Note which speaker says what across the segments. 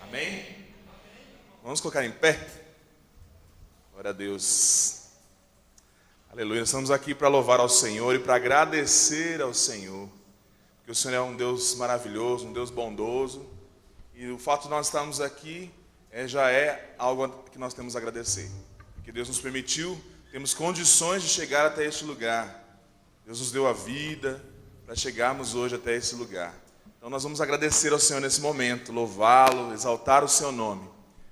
Speaker 1: Amém? Vamos colocar em pé? Glória a Deus. Aleluia. Estamos aqui para louvar ao Senhor e para agradecer ao Senhor. Porque o Senhor é um Deus maravilhoso, um Deus bondoso. E o fato de nós estarmos aqui já é algo que nós temos a agradecer. Porque Deus nos permitiu, temos condições de chegar até este lugar. Deus nos deu a vida para chegarmos hoje até esse lugar. Então nós vamos agradecer ao Senhor nesse momento, louvá-lo, exaltar o seu nome.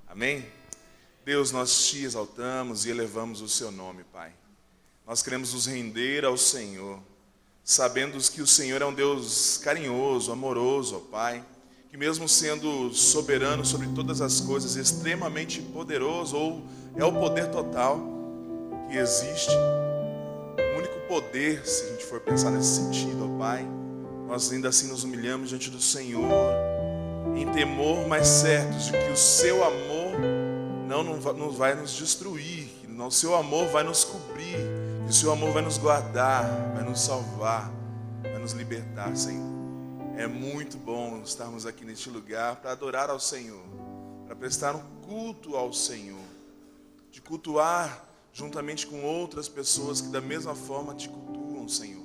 Speaker 1: Amém? Deus, nós te exaltamos e elevamos o seu nome, Pai. Nós queremos nos render ao Senhor, sabendo que o Senhor é um Deus carinhoso, amoroso, ó Pai, que mesmo sendo soberano sobre todas as coisas, extremamente poderoso, ou é o poder total que existe, o único poder, se a gente for pensar nesse sentido, ó Pai, nós ainda assim nos humilhamos diante do Senhor, em temor, mas certos de que o seu amor não vai nos destruir, que o seu amor vai nos cobrir, que o seu amor vai nos guardar, vai nos salvar, vai nos libertar, Senhor. É muito bom estarmos aqui neste lugar para adorar ao Senhor, para prestar um culto ao Senhor, de cultuar juntamente com outras pessoas que da mesma forma te cultuam, Senhor.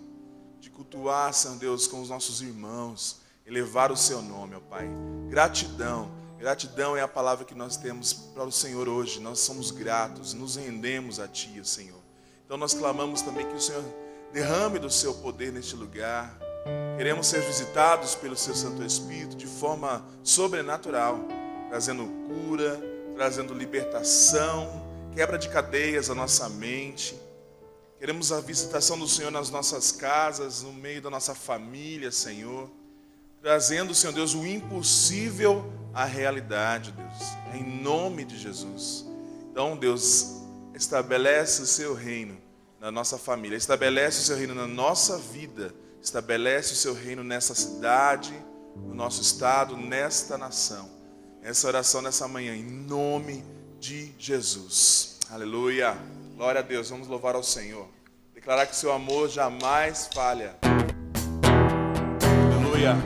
Speaker 1: De cultuar, Senhor Deus, com os nossos irmãos, elevar o seu nome, ó Pai. Gratidão, gratidão é a palavra que nós temos para o Senhor hoje. Nós somos gratos, nos rendemos a Ti, Senhor. Então nós clamamos também que o Senhor derrame do seu poder neste lugar. Queremos ser visitados pelo seu Santo Espírito de forma sobrenatural, trazendo cura, trazendo libertação, quebra de cadeias à nossa mente. Queremos a visitação do Senhor nas nossas casas, no meio da nossa família, Senhor. Trazendo, Senhor Deus, o impossível à realidade, Deus. Em nome de Jesus. Então, Deus, estabelece o seu reino na nossa família. Estabelece o seu reino na nossa vida. Estabelece o seu reino nessa cidade, no nosso estado, nesta nação. Essa oração nessa manhã, em nome de Jesus. Aleluia. Glória a Deus, vamos louvar ao Senhor. Declarar que o seu amor jamais falha. Aleluia.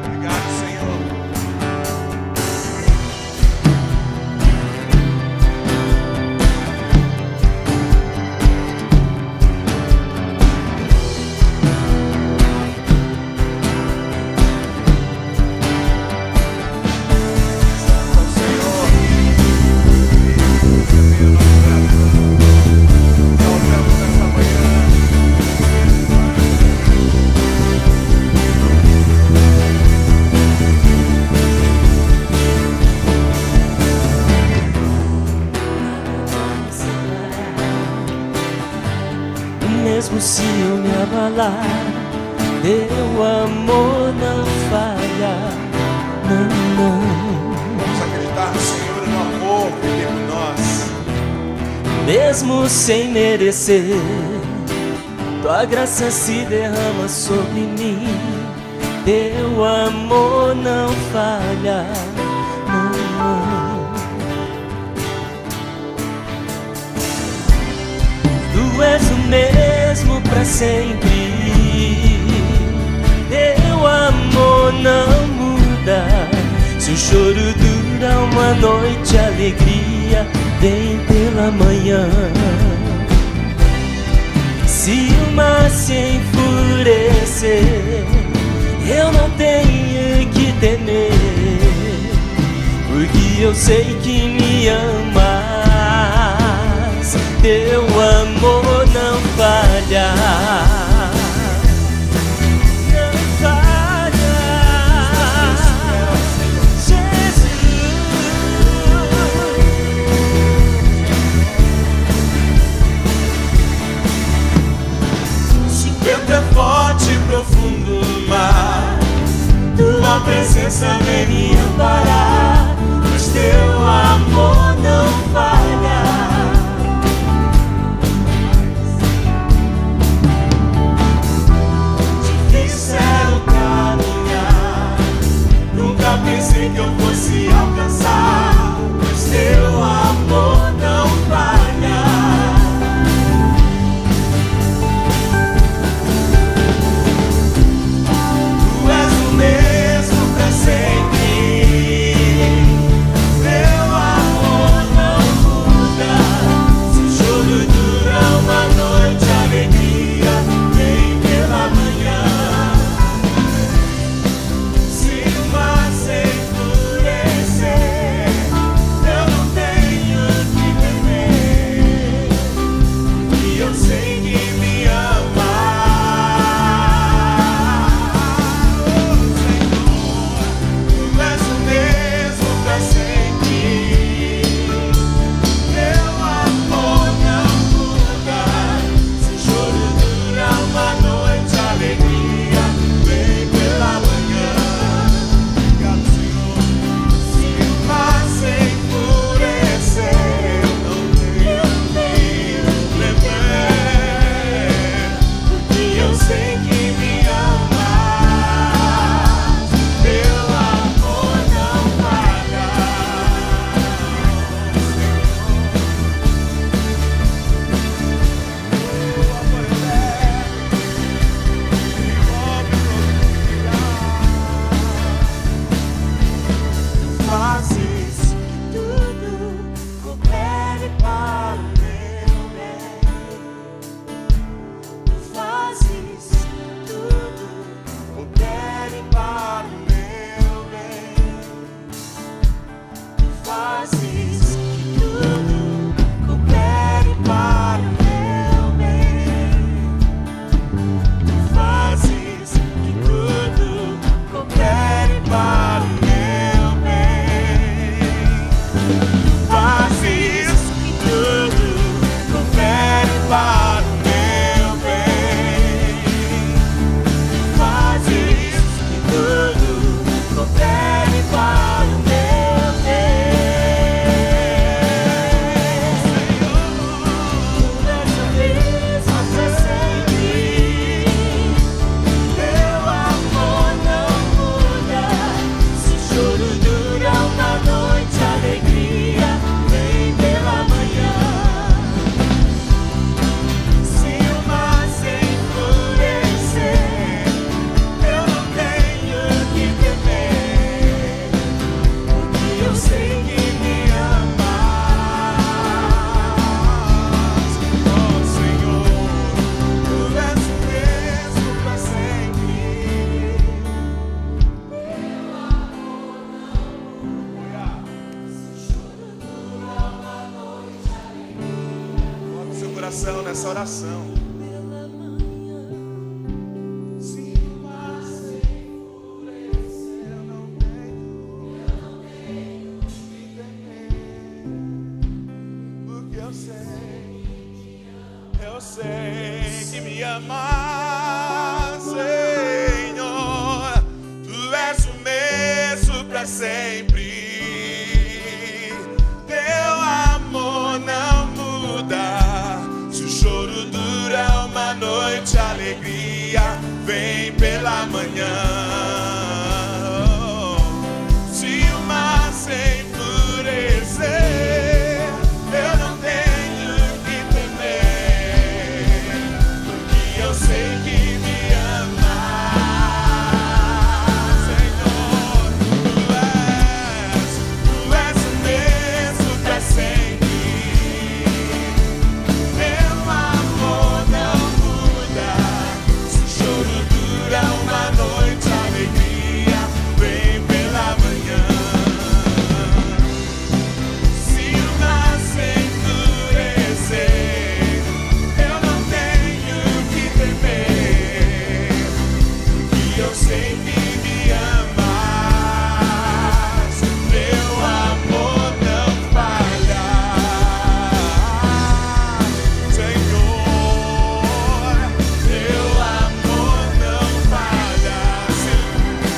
Speaker 1: Obrigado, Senhor.
Speaker 2: Mesmo se eu me abalar, teu amor não falha, não.
Speaker 1: Vamos acreditar no Senhor e no amor que tem por nós.
Speaker 2: Mesmo sem merecer, tua graça se derrama sobre mim. Teu amor não falha, não. Tu és o mesmo pra sempre. Teu amor não muda. Se o choro dura uma noite, a alegria vem pela manhã. Se o mar se enfurecer, eu não tenho que temer, porque eu sei que me amas. Teu amor não falha, não falha. Jesus, se o vento é forte e profundo no mar, tua presença vem me amparar, pois teu amor não falha. Pensei que eu fosse alcançar, pois teu amor não falha. Tu és o mesmo pra sempre.
Speaker 1: coração nessa oração. Eu sei que me amas, Senhor. Tu és o mesmo pra sempre. Teu amor não muda. Se o choro dura uma noite, a alegria vem pela manhã. Se o mar se enfurecer, eu não tenho que temer, porque eu sei que me amas, Senhor. Tu és o mesmo pra sempre. Teu amor não muda. Se o choro dura uma noite, a alegria vem pela manhã. Se o mar se endurecer, eu não tenho que temer, porque eu sei que me amas. Teu amor não falha, Senhor. Teu amor não falha. Sim,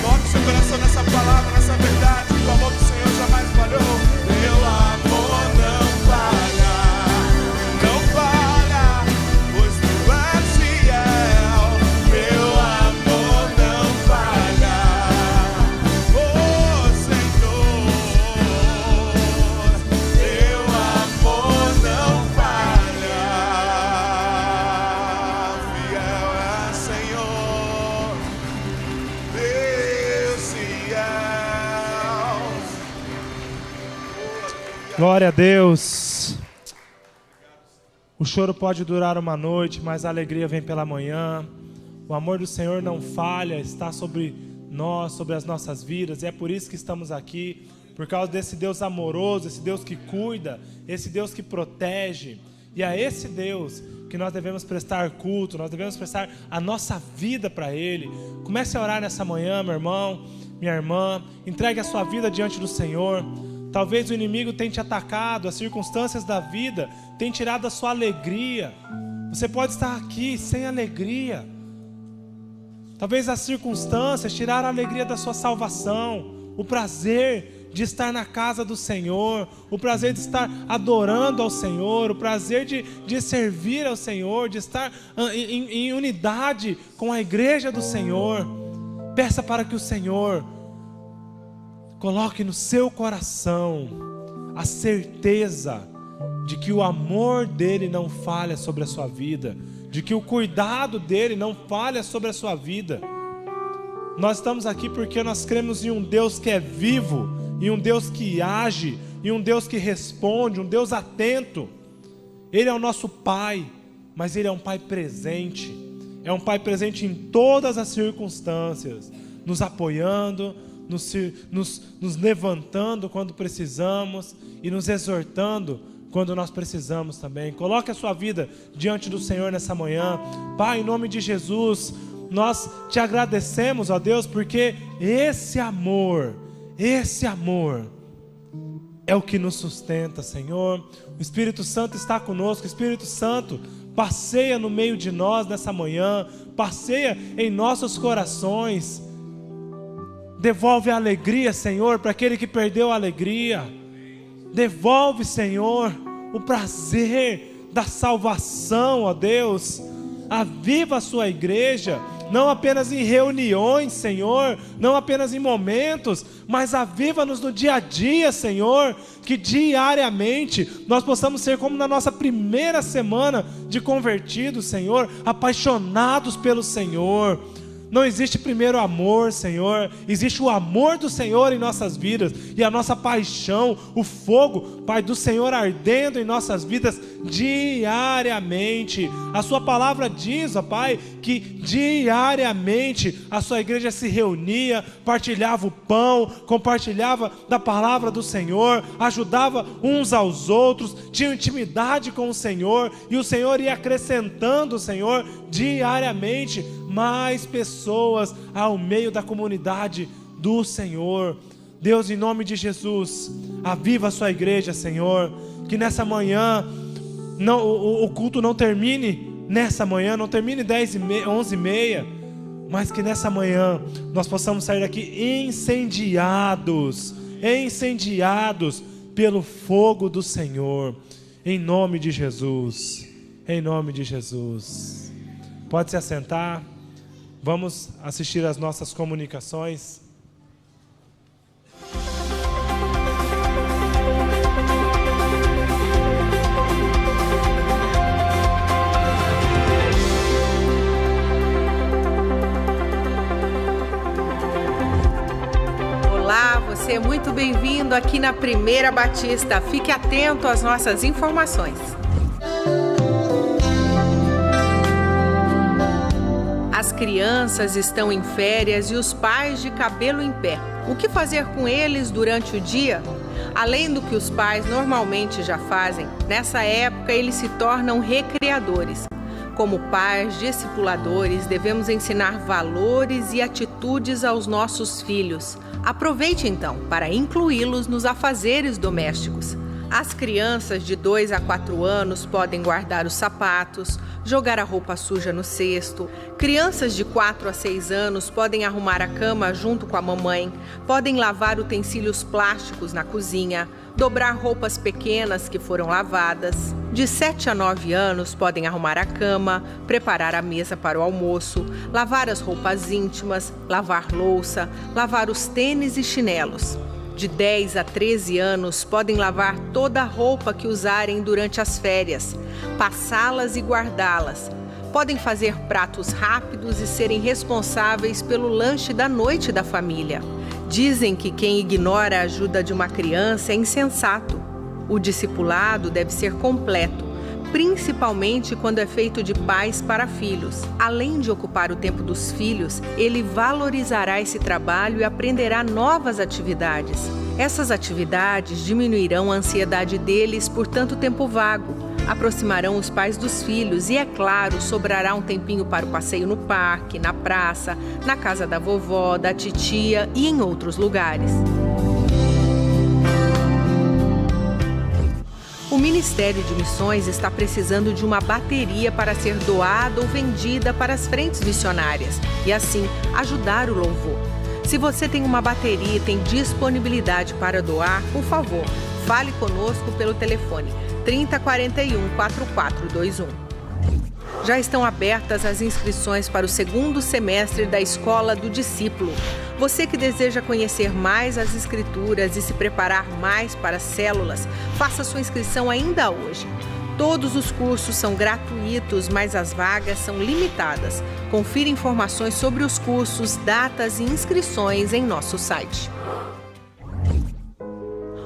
Speaker 1: coloque seu coração nessa palavra, nessa verdade. O amor do Senhor jamais falhou. Teu amor não falha, pois tu és fiel. Meu amor não falha, oh Senhor. Teu amor não falha, fiel é Senhor, Deus fiel.
Speaker 3: Glória a Deus. O choro pode durar uma noite, mas a alegria vem pela manhã. O amor do Senhor não falha, está sobre nós, sobre as nossas vidas. E é por isso que estamos aqui, por causa desse Deus amoroso, esse Deus que cuida, esse Deus que protege. E é esse Deus que nós devemos prestar culto, nós devemos prestar a nossa vida para Ele. Comece a orar nessa manhã, meu irmão, minha irmã. Entregue a sua vida diante do Senhor. Talvez o inimigo tenha te atacado, as circunstâncias da vida tenham tirado a sua alegria. Você pode estar aqui sem alegria. Talvez as circunstâncias tiraram a alegria da sua salvação, o prazer de estar na casa do Senhor, o prazer de estar adorando ao Senhor, o prazer de servir ao Senhor, de estar em unidade com a igreja do Senhor. Peça para que o Senhor coloque no seu coração a certeza de que o amor dele não falha sobre a sua vida, de que o cuidado dele não falha sobre a sua vida. Nós estamos aqui porque nós cremos em um Deus que é vivo, em um Deus que age, em um Deus que responde, um Deus atento. Ele é o nosso Pai, mas Ele é um Pai presente. É um Pai presente em todas as circunstâncias, nos apoiando, nos levantando quando precisamos e nos exortando quando nós precisamos também. Coloque a sua vida diante do Senhor nessa manhã. Pai, em nome de Jesus, nós te agradecemos, ó Deus, porque esse amor é o que nos sustenta, Senhor. O Espírito Santo está conosco. O Espírito Santo passeia no meio de nós nessa manhã, passeia em nossos corações. Devolve a alegria, Senhor, para aquele que perdeu a alegria. Devolve, Senhor, o prazer da salvação, ó Deus. Aviva a sua igreja, não apenas em reuniões, Senhor, não apenas em momentos, mas aviva-nos no dia a dia, Senhor, que diariamente nós possamos ser como na nossa primeira semana de convertidos, Senhor, apaixonados pelo Senhor. Não existe primeiro amor, Senhor. Existe o amor do Senhor em nossas vidas. E a nossa paixão, o fogo, Pai, do Senhor ardendo em nossas vidas diariamente. A sua palavra diz, ó Pai, que diariamente a sua igreja se reunia, partilhava o pão, compartilhava da palavra do Senhor, ajudava uns aos outros, tinha intimidade com o Senhor. E o Senhor ia acrescentando, Senhor, diariamente mais pessoas ao meio da comunidade do Senhor. Deus, em nome de Jesus, aviva a sua igreja, Senhor, que nessa manhã o culto não termine nessa manhã, não termine 10h30, 11h30, mas que nessa manhã nós possamos sair daqui incendiados pelo fogo do Senhor, em nome de Jesus, em nome de Jesus. Pode se assentar. Vamos assistir às nossas comunicações.
Speaker 4: Olá, você é muito bem-vindo aqui na Primeira Batista. Fique atento às nossas informações. As crianças estão em férias e os pais de cabelo em pé. O que fazer com eles durante o dia? Além do que os pais normalmente já fazem, nessa época eles se tornam recreadores. Como pais discipuladores, devemos ensinar valores e atitudes aos nossos filhos. Aproveite então para incluí-los nos afazeres domésticos. As crianças de 2 a 4 anos podem guardar os sapatos, jogar a roupa suja no cesto. Crianças de 4 a 6 anos podem arrumar a cama junto com a mamãe, podem lavar utensílios plásticos na cozinha, dobrar roupas pequenas que foram lavadas. De 7 a 9 anos podem arrumar a cama, preparar a mesa para o almoço, lavar as roupas íntimas, lavar louça, lavar os tênis e chinelos. De 10 a 13 anos podem lavar toda a roupa que usarem durante as férias, passá-las e guardá-las. Podem fazer pratos rápidos e serem responsáveis pelo lanche da noite da família. Dizem que quem ignora a ajuda de uma criança é insensato. O discipulado deve ser completo, principalmente quando é feito de pais para filhos. Além de ocupar o tempo dos filhos, ele valorizará esse trabalho e aprenderá novas atividades. Essas atividades diminuirão a ansiedade deles por tanto tempo vago, aproximarão os pais dos filhos e, é claro, sobrará um tempinho para o passeio no parque, na praça, na casa da vovó, da titia e em outros lugares. O Ministério de Missões está precisando de uma bateria para ser doada ou vendida para as frentes missionárias e, assim, ajudar o louvor. Se você tem uma bateria e tem disponibilidade para doar, por favor, fale conosco pelo telefone 3041 4421. Já estão abertas as inscrições para o 2º semestre da Escola do Discípulo. Você que deseja conhecer mais as Escrituras e se preparar mais para as células, faça sua inscrição ainda hoje. Todos os cursos são gratuitos, mas as vagas são limitadas. Confira informações sobre os cursos, datas e inscrições em nosso site.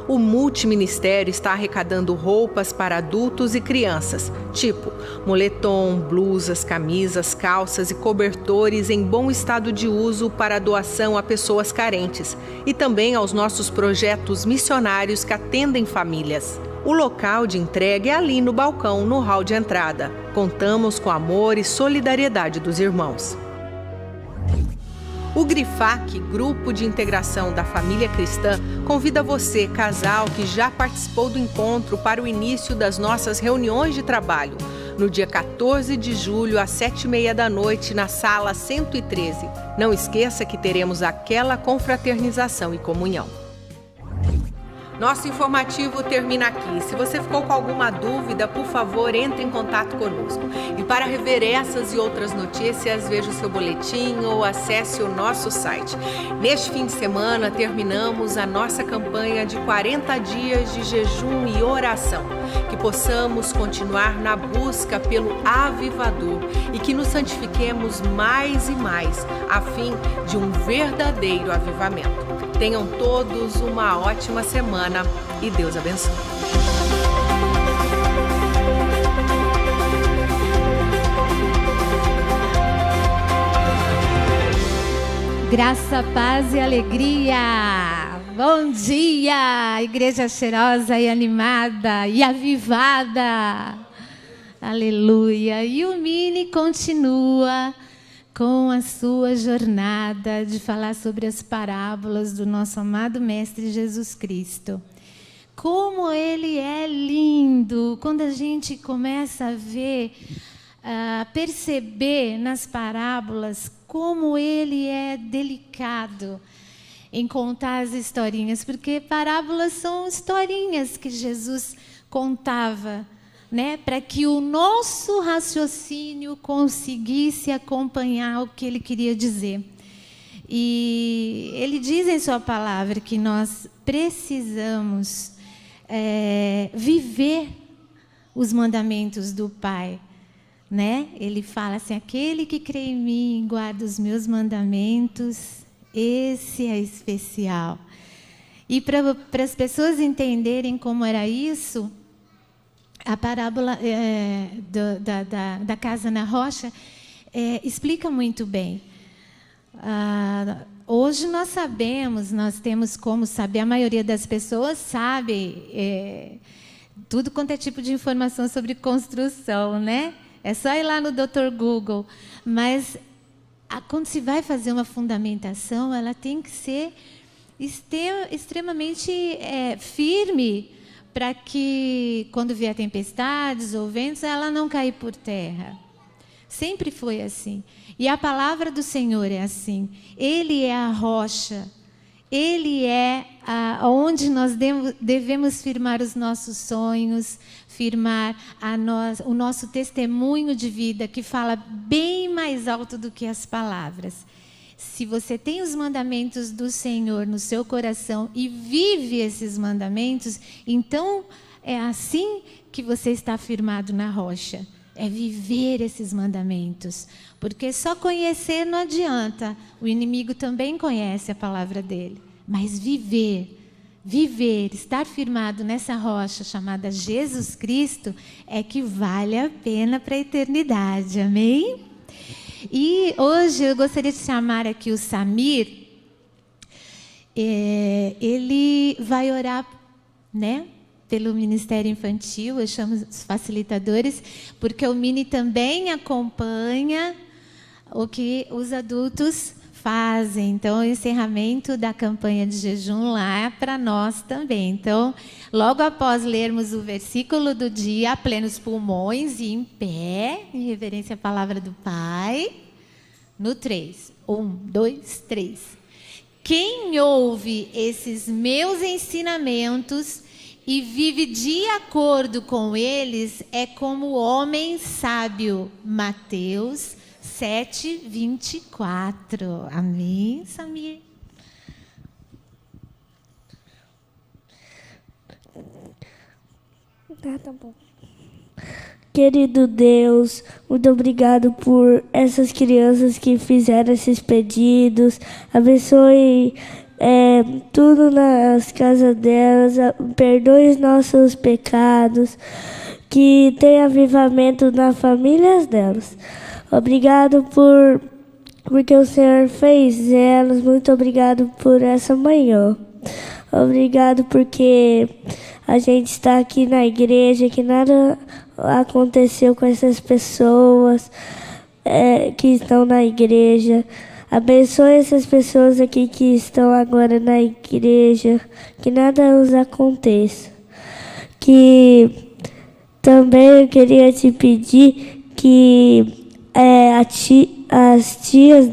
Speaker 4: O Multiministério está arrecadando roupas para adultos e crianças, tipo moletom, blusas, camisas, calças e cobertores em bom estado de uso para doação a pessoas carentes e também aos nossos projetos missionários que atendem famílias. O local de entrega é ali no balcão, no hall de entrada. Contamos com amor e solidariedade dos irmãos. O GRIFAC, Grupo de Integração da Família Cristã, convida você, casal que já participou do encontro, para o início das nossas reuniões de trabalho, no dia 14 de julho, às 7h30 da noite, na sala 113. Não esqueça que teremos aquela confraternização e comunhão. Nosso informativo termina aqui. Se você ficou com alguma dúvida, por favor, entre em contato conosco. E para rever essas e outras notícias, veja o seu boletim ou acesse o nosso site. Neste fim de semana, terminamos a nossa campanha de 40 dias de jejum e oração. Que possamos continuar na busca pelo avivador e que nos santifiquemos mais e mais, a fim de um verdadeiro avivamento. Tenham todos uma ótima semana e Deus abençoe.
Speaker 5: Graça, paz e alegria. Bom dia, igreja cheirosa e animada e avivada. Aleluia. E o Mini continua com a sua jornada de falar sobre as parábolas do nosso amado Mestre Jesus Cristo. Como ele é lindo quando a gente começa a ver, a perceber nas parábolas como ele é delicado em contar as historinhas, porque parábolas são historinhas que Jesus contava, né, para que o nosso raciocínio conseguisse acompanhar o que ele queria dizer. E ele diz em sua palavra que nós precisamos viver os mandamentos do Pai, né? Ele fala assim: aquele que crê em mim, guarda os meus mandamentos, esse é especial. E para as pessoas entenderem como era isso, a parábola da casa na rocha explica muito bem. Hoje nós sabemos, nós temos como saber, a maioria das pessoas sabe tudo quanto é tipo de informação sobre construção, né? É só ir lá no Dr. Google. Mas quando se vai fazer uma fundamentação, ela tem que ser extremamente firme, para que, quando vier tempestades ou ventos, ela não cair por terra. Sempre foi assim. E a palavra do Senhor é assim. Ele é a rocha. Ele é onde nós devemos firmar os nossos sonhos, firmar o nosso testemunho de vida, que fala bem mais alto do que as palavras. Se você tem os mandamentos do Senhor no seu coração e vive esses mandamentos, então é assim que você está firmado na rocha. É viver esses mandamentos. Porque só conhecer não adianta. O inimigo também conhece a palavra dele. Mas viver, estar firmado nessa rocha chamada Jesus Cristo, é que vale a pena para a eternidade. Amém? E hoje eu gostaria de chamar aqui o Samir. Ele vai orar, né, pelo Ministério Infantil. Eu chamo os facilitadores, porque o Mini também acompanha o que os adultos fazem. Então, o encerramento da campanha de jejum lá é para nós também. Então, logo após lermos o versículo do dia, a plenos pulmões e em pé, em reverência à palavra do Pai, no 3. 1, 2, 3. Quem ouve esses meus ensinamentos e vive de acordo com eles é como o homem sábio. Mateus 7:24. Amém, Samir?
Speaker 6: Tá bom. Querido Deus, muito obrigado por essas crianças que fizeram esses pedidos. Abençoe tudo nas casas delas. Perdoe os nossos pecados. Que tenha avivamento nas famílias delas. Obrigado porque o Senhor fez elas. Muito obrigado por essa manhã. Obrigado porque a gente está aqui na igreja, que nada aconteceu com essas pessoas que estão na igreja. Abençoe essas pessoas aqui que estão agora na igreja, que nada os aconteça. Que também eu queria te pedir que as tias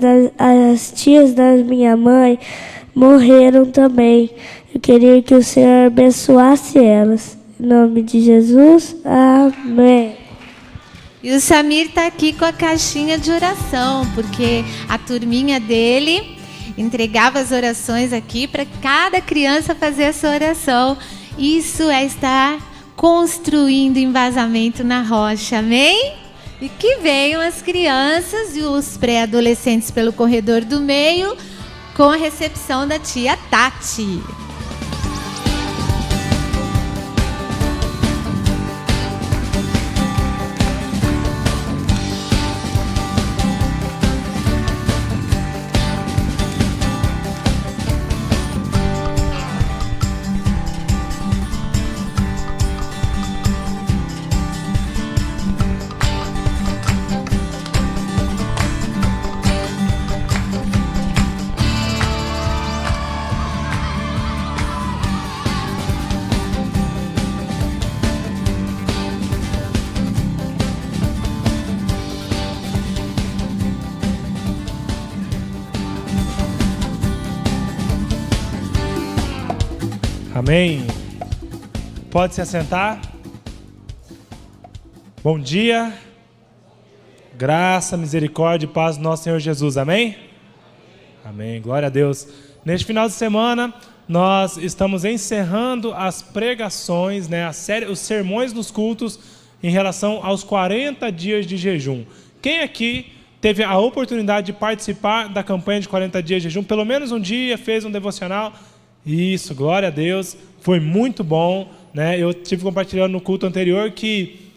Speaker 6: da minha mãe morreram também. Eu queria que o Senhor abençoasse elas. Em nome de Jesus, amém.
Speaker 5: E o Samir está aqui com a caixinha de oração, porque a turminha dele entregava as orações aqui para cada criança fazer a sua oração. Isso é estar construindo embasamento na rocha, amém? E que venham as crianças e os pré-adolescentes pelo corredor do meio com a recepção da tia Tati.
Speaker 3: Amém. Pode se assentar. Bom dia. Graça, misericórdia e paz do nosso Senhor Jesus. Amém? Amém. Glória a Deus. Neste final de semana, nós estamos encerrando as pregações, né, a série, os sermões dos cultos em relação aos 40 dias de jejum. Quem aqui teve a oportunidade de participar da campanha de 40 dias de jejum? Pelo menos um dia, fez um devocional? Isso, glória a Deus, foi muito bom, né? Eu tive compartilhando no culto anterior que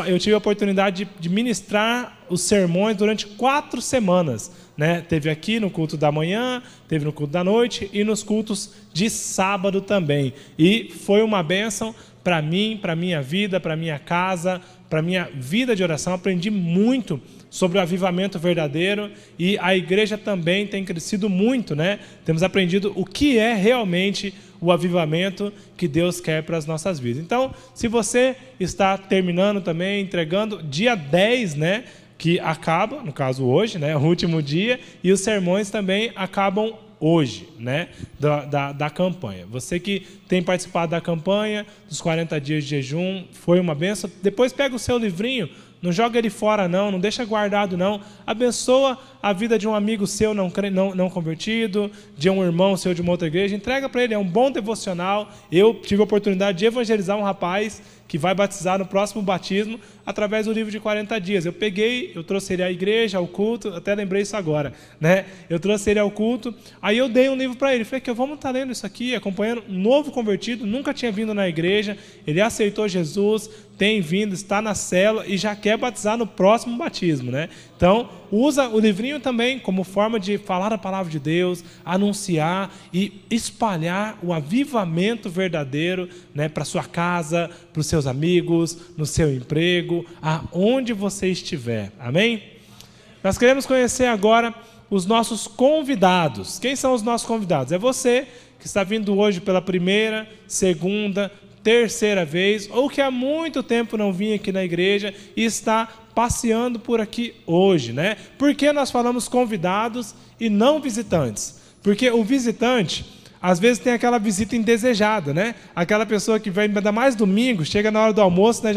Speaker 3: eu tive a oportunidade de ministrar os sermões durante 4 semanas, né? Teve aqui no culto da manhã, teve no culto da noite e nos cultos de sábado também. E foi uma bênção para mim, para minha vida, para minha casa, para minha vida de oração. Aprendi muito sobre o avivamento verdadeiro e a igreja também tem crescido muito, né? Temos aprendido o que é realmente o avivamento que Deus quer para as nossas vidas. Então, se você está terminando também, entregando, dia 10, né? Que acaba, no caso hoje, né? O último dia, e os sermões também acabam hoje, né? Da campanha. Você que tem participado da campanha, dos 40 dias de jejum, foi uma bênção. Depois pega o seu livrinho, não joga ele fora não deixa guardado não. Abençoa a vida de um amigo seu não convertido, de um irmão seu de uma outra igreja, entrega para ele, é um bom devocional. Eu tive a oportunidade de evangelizar um rapaz que vai batizar no próximo batismo através do livro de 40 dias. Eu trouxe ele à igreja, ao culto, até lembrei isso agora, né? Eu trouxe ele ao culto, aí eu dei um livro para ele, falei que vamos estar lendo isso aqui, acompanhando um novo convertido, nunca tinha vindo na igreja, ele aceitou Jesus, tem vindo, está na célula e já quer batizar no próximo batismo, né? Então, usa o livrinho também como forma de falar a palavra de Deus, anunciar e espalhar o avivamento verdadeiro, né, para sua casa, para os seus amigos, no seu emprego, aonde você estiver. Amém? Nós queremos conhecer agora os nossos convidados. Quem são os nossos convidados? É você que está vindo hoje pela primeira, segunda, terceira vez, ou que há muito tempo não vinha aqui na igreja e está passeando por aqui hoje, né? Por que nós falamos convidados e não visitantes? Porque o visitante, às vezes, tem aquela visita indesejada, né? Aquela pessoa que vem, ainda mais domingo, chega na hora do almoço, né?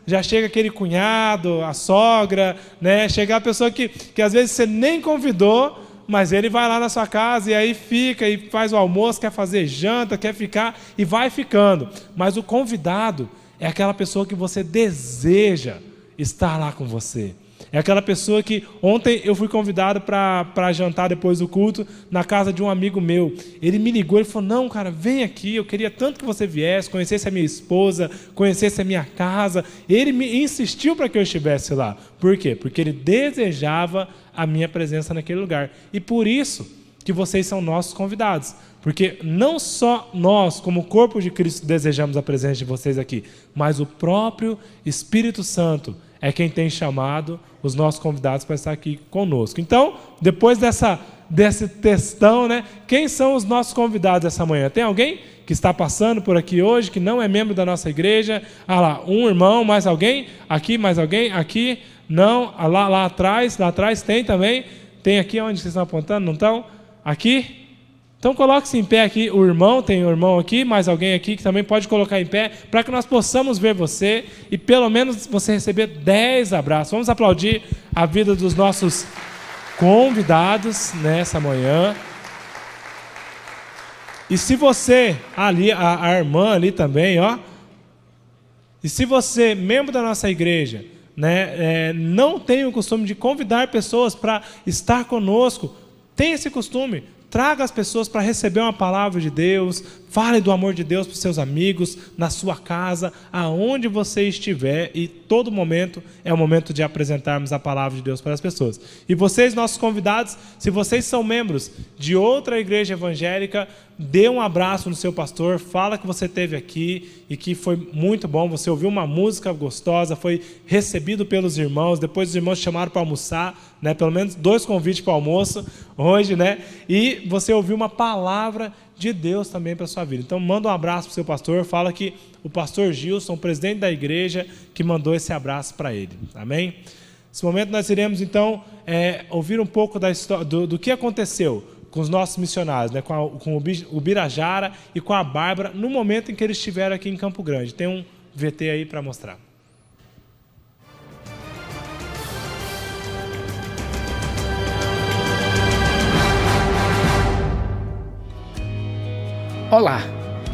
Speaker 3: Já chega aquele cunhado, a sogra, né? Chega a pessoa que às vezes você nem convidou, mas ele vai lá na sua casa e aí fica e faz o almoço, quer fazer janta, quer ficar e vai ficando. Mas o convidado é aquela pessoa que você deseja estar lá com você. É aquela pessoa que ontem eu fui convidado para jantar depois do culto na casa de um amigo meu. Ele me ligou e falou, não, cara, vem aqui, eu queria tanto que você viesse, conhecesse a minha esposa, conhecesse a minha casa. Ele me insistiu para que eu estivesse lá. Por quê? Porque ele desejava a minha presença naquele lugar. E por isso que vocês são nossos convidados. Porque não só nós, como corpo de Cristo, desejamos a presença de vocês aqui, mas o próprio Espírito Santo é quem tem chamado os nossos convidados para estar aqui conosco. Então, depois desse textão, né? Quem são os nossos convidados essa manhã? Tem alguém que está passando por aqui hoje, que não é membro da nossa igreja? Ah lá, um irmão, mais alguém? Aqui, mais alguém? Aqui? Não? Ah, lá atrás tem também? Tem aqui onde vocês estão apontando, não estão? Aqui? Então coloque-se em pé aqui, o irmão, tem um irmão aqui, mais alguém aqui que também pode colocar em pé, para que nós possamos ver você e pelo menos você receber 10 abraços. Vamos aplaudir a vida dos nossos convidados nessa manhã. E se você, ali, a irmã ali também, ó, e se você, membro da nossa igreja, né, não tem o costume de convidar pessoas para estar conosco, tem esse costume. Traga as pessoas para receber uma palavra de Deus, fale do amor de Deus para os seus amigos, na sua casa, aonde você estiver, e todo momento é o momento de apresentarmos a palavra de Deus para as pessoas. E vocês, nossos convidados, se vocês são membros de outra igreja evangélica, dê um abraço no seu pastor, fala que você esteve aqui e que foi muito bom, você ouviu uma música gostosa, foi recebido pelos irmãos, depois os irmãos te chamaram para almoçar, né, pelo menos 2 convites para o almoço hoje, né, e você ouviu uma palavra de Deus também para a sua vida. Então manda um abraço para o seu pastor, fala que o pastor Gilson, o presidente da igreja, que mandou esse abraço para ele. Amém? Nesse momento nós iremos então ouvir um pouco da história, do que aconteceu com os nossos missionários, né, com o Birajara e com a Bárbara, no momento em que eles estiveram aqui em Campo Grande. Tem um VT aí para mostrar.
Speaker 7: Olá,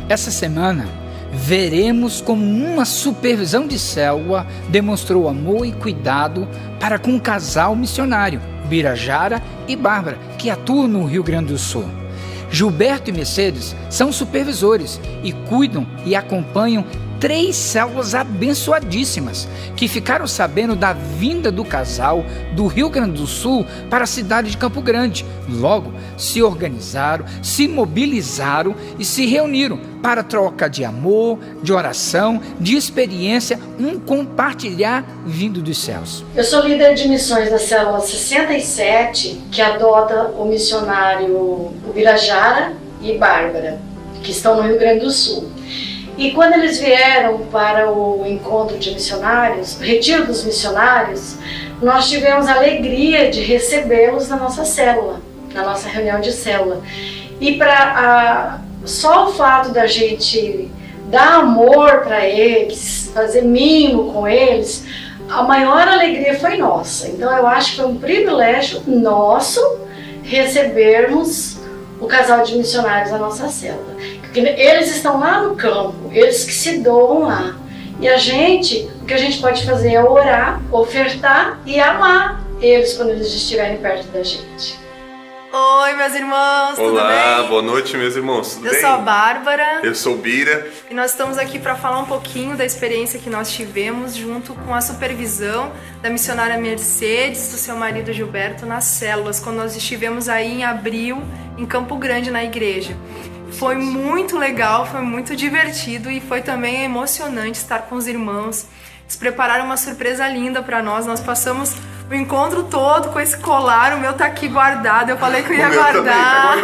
Speaker 7: essa semana veremos como uma supervisão de célula demonstrou amor e cuidado para com um casal missionário, Birajara e Bárbara, que atuam no Rio Grande do Sul. Gilberto e Mercedes são supervisores e cuidam e acompanham 3 células abençoadíssimas que ficaram sabendo da vinda do casal do Rio Grande do Sul para a cidade de Campo Grande. Logo, se organizaram, se mobilizaram e se reuniram para troca de amor, de oração, de experiência, um compartilhar vindo dos céus.
Speaker 8: Eu sou líder de missões da célula 67, que adota o missionário Birajara e Bárbara, que estão no Rio Grande do Sul. E quando eles vieram para o encontro de missionários, o retiro dos missionários, nós tivemos a alegria de recebê-los na nossa célula, na nossa reunião de célula. E só o fato da gente dar amor para eles, fazer mimo com eles, a maior alegria foi nossa. Então eu acho que foi um privilégio nosso recebermos o casal de missionários na nossa célula. Eles estão lá no campo, eles que se doam lá. E o que a gente pode fazer é orar, ofertar e amar eles quando eles estiverem perto da gente.
Speaker 9: Oi, meus irmãos, tudo bem?
Speaker 1: Olá, boa noite, meus irmãos, tudo bem?
Speaker 9: Eu sou a Bárbara.
Speaker 1: Eu sou o Bira.
Speaker 9: E nós estamos aqui para falar um pouquinho da experiência que nós tivemos junto com a supervisão da missionária Mercedes, do seu marido Gilberto, nas células, quando nós estivemos aí em abril, em Campo Grande, na igreja. Foi muito legal, foi muito divertido e foi também emocionante estar com os irmãos. Eles prepararam uma surpresa linda para nós. Nós passamos o encontro todo com esse colar. O meu tá aqui guardado. Eu falei que eu ia guardar.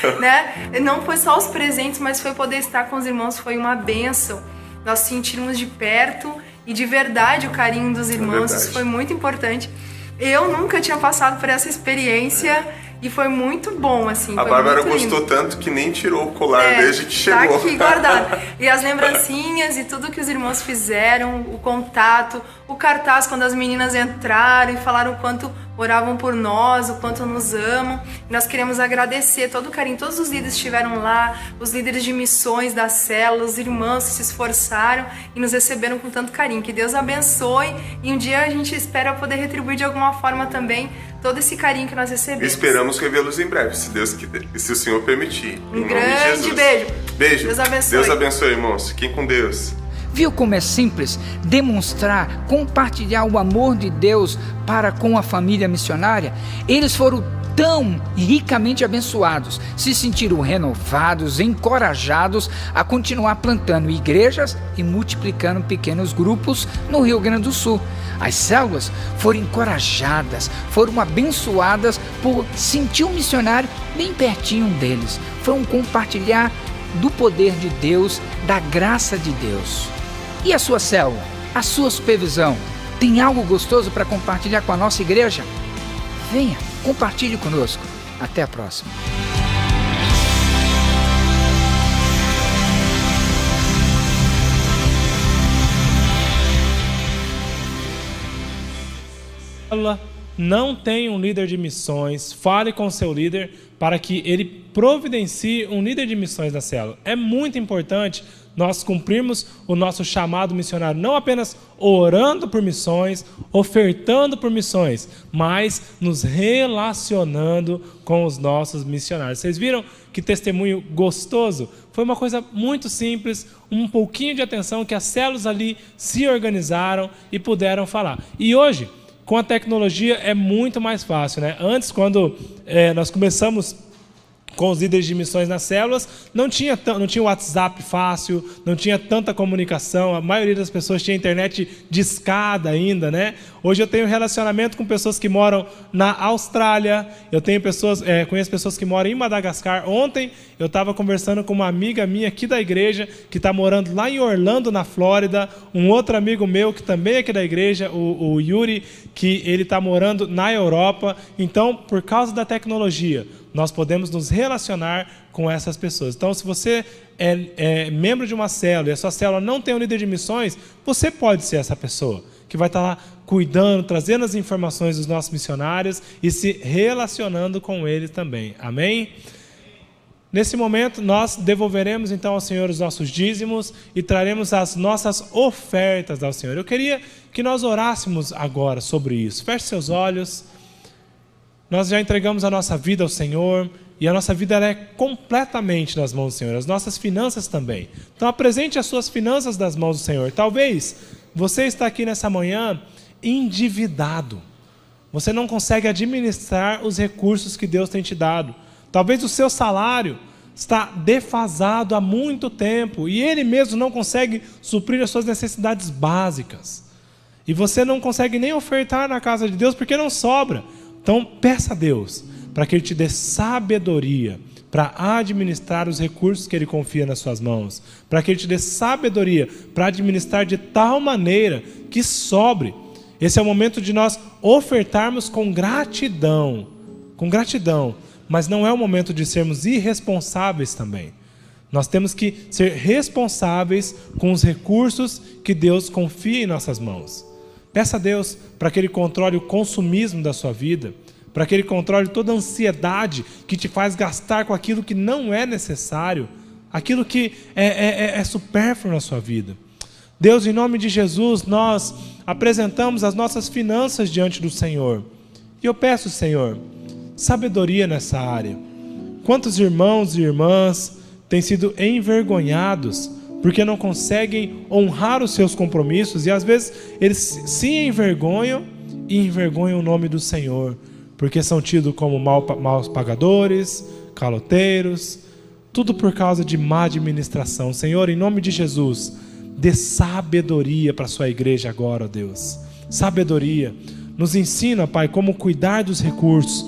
Speaker 9: Tá né? E não foi só os presentes, mas foi poder estar com os irmãos. Foi uma bênção. Nós sentimos de perto e de verdade o carinho dos irmãos. Isso foi muito importante. Eu nunca tinha passado por essa experiência. E foi muito bom, assim.
Speaker 1: A Bárbara gostou tanto que nem tirou o colar desde que chegou.
Speaker 9: Tá aqui guardado. E as lembrancinhas e tudo que os irmãos fizeram, o contato, o cartaz quando as meninas entraram e falaram o quanto oravam por nós, o quanto nos amam. E nós queremos agradecer todo o carinho. Todos os líderes estiveram lá, os líderes de missões da célula, os irmãos que se esforçaram e nos receberam com tanto carinho. Que Deus abençoe e um dia a gente espera poder retribuir de alguma forma também todo esse carinho que nós recebemos.
Speaker 1: Esperamos revê-los em breve, se o Senhor permitir.
Speaker 9: Um grande beijo.
Speaker 1: Beijo.
Speaker 9: Deus abençoe.
Speaker 1: Deus abençoe, irmãos. Fiquem com Deus.
Speaker 7: Viu como é simples demonstrar, compartilhar o amor de Deus para com a família missionária? Eles foram tão ricamente abençoados, se sentiram renovados, encorajados a continuar plantando igrejas e multiplicando pequenos grupos no Rio Grande do Sul. As células foram encorajadas, foram abençoadas por sentir um missionário bem pertinho deles. Foi um compartilhar do poder de Deus, da graça de Deus. E a sua célula, a sua supervisão, tem algo gostoso para compartilhar com a nossa igreja? Venha, compartilhe conosco. Até a próxima.
Speaker 3: não tem um líder de missões, fale com o seu líder para que ele providencie um líder de missões na célula. É muito importante nós cumprirmos o nosso chamado missionário, não apenas orando por missões, ofertando por missões, mas nos relacionando com os nossos missionários. Vocês viram que testemunho gostoso? Foi uma coisa muito simples, um pouquinho de atenção que as células ali se organizaram e puderam falar. E hoje, com a tecnologia, é muito mais fácil, né? Antes, quando nós começamos com os líderes de missões nas células, não tinha WhatsApp fácil, não tinha tanta comunicação, a maioria das pessoas tinha internet discada ainda, né? Hoje eu tenho relacionamento com pessoas que moram na Austrália, eu tenho conheço pessoas que moram em Madagascar. Ontem eu estava conversando com uma amiga minha aqui da igreja, que está morando lá em Orlando, na Flórida, um outro amigo meu que também é aqui da igreja, o Yuri, que ele está morando na Europa. Então, por causa da tecnologia, nós podemos nos relacionar com essas pessoas. Então, se você é membro de uma célula e a sua célula não tem um líder de missões, você pode ser essa pessoa que vai estar lá cuidando, trazendo as informações dos nossos missionários e se relacionando com eles também. Amém? Nesse momento, nós devolveremos então ao Senhor os nossos dízimos e traremos as nossas ofertas ao Senhor. Eu queria que nós orássemos agora sobre isso. Feche seus olhos. Nós já entregamos a nossa vida ao Senhor e a nossa vida ela é completamente nas mãos do Senhor, as nossas finanças também. Então apresente as suas finanças nas mãos do Senhor. Talvez você está aqui nessa manhã endividado. Você não consegue administrar os recursos que Deus tem te dado. Talvez o seu salário está defasado há muito tempo e ele mesmo não consegue suprir as suas necessidades básicas. E você não consegue nem ofertar na casa de Deus porque não sobra. Então, peça a Deus para que Ele te dê sabedoria para administrar os recursos que Ele confia nas suas mãos, para que Ele te dê sabedoria para administrar de tal maneira que sobre. Esse é o momento de nós ofertarmos com gratidão, mas não é o momento de sermos irresponsáveis também. Nós temos que ser responsáveis com os recursos que Deus confia em nossas mãos. Peça a Deus para que Ele controle o consumismo da sua vida, para que Ele controle toda a ansiedade que te faz gastar com aquilo que não é necessário, aquilo que é supérfluo na sua vida. Deus, em nome de Jesus, nós apresentamos as nossas finanças diante do Senhor. E eu peço, Senhor, sabedoria nessa área. Quantos irmãos e irmãs têm sido envergonhados porque não conseguem honrar os seus compromissos, e às vezes eles se envergonham e envergonham o nome do Senhor, porque são tidos como maus pagadores, caloteiros, tudo por causa de má administração. Senhor, em nome de Jesus, dê sabedoria para a sua igreja agora, ó Deus. Sabedoria. Nos ensina, Pai, como cuidar dos recursos.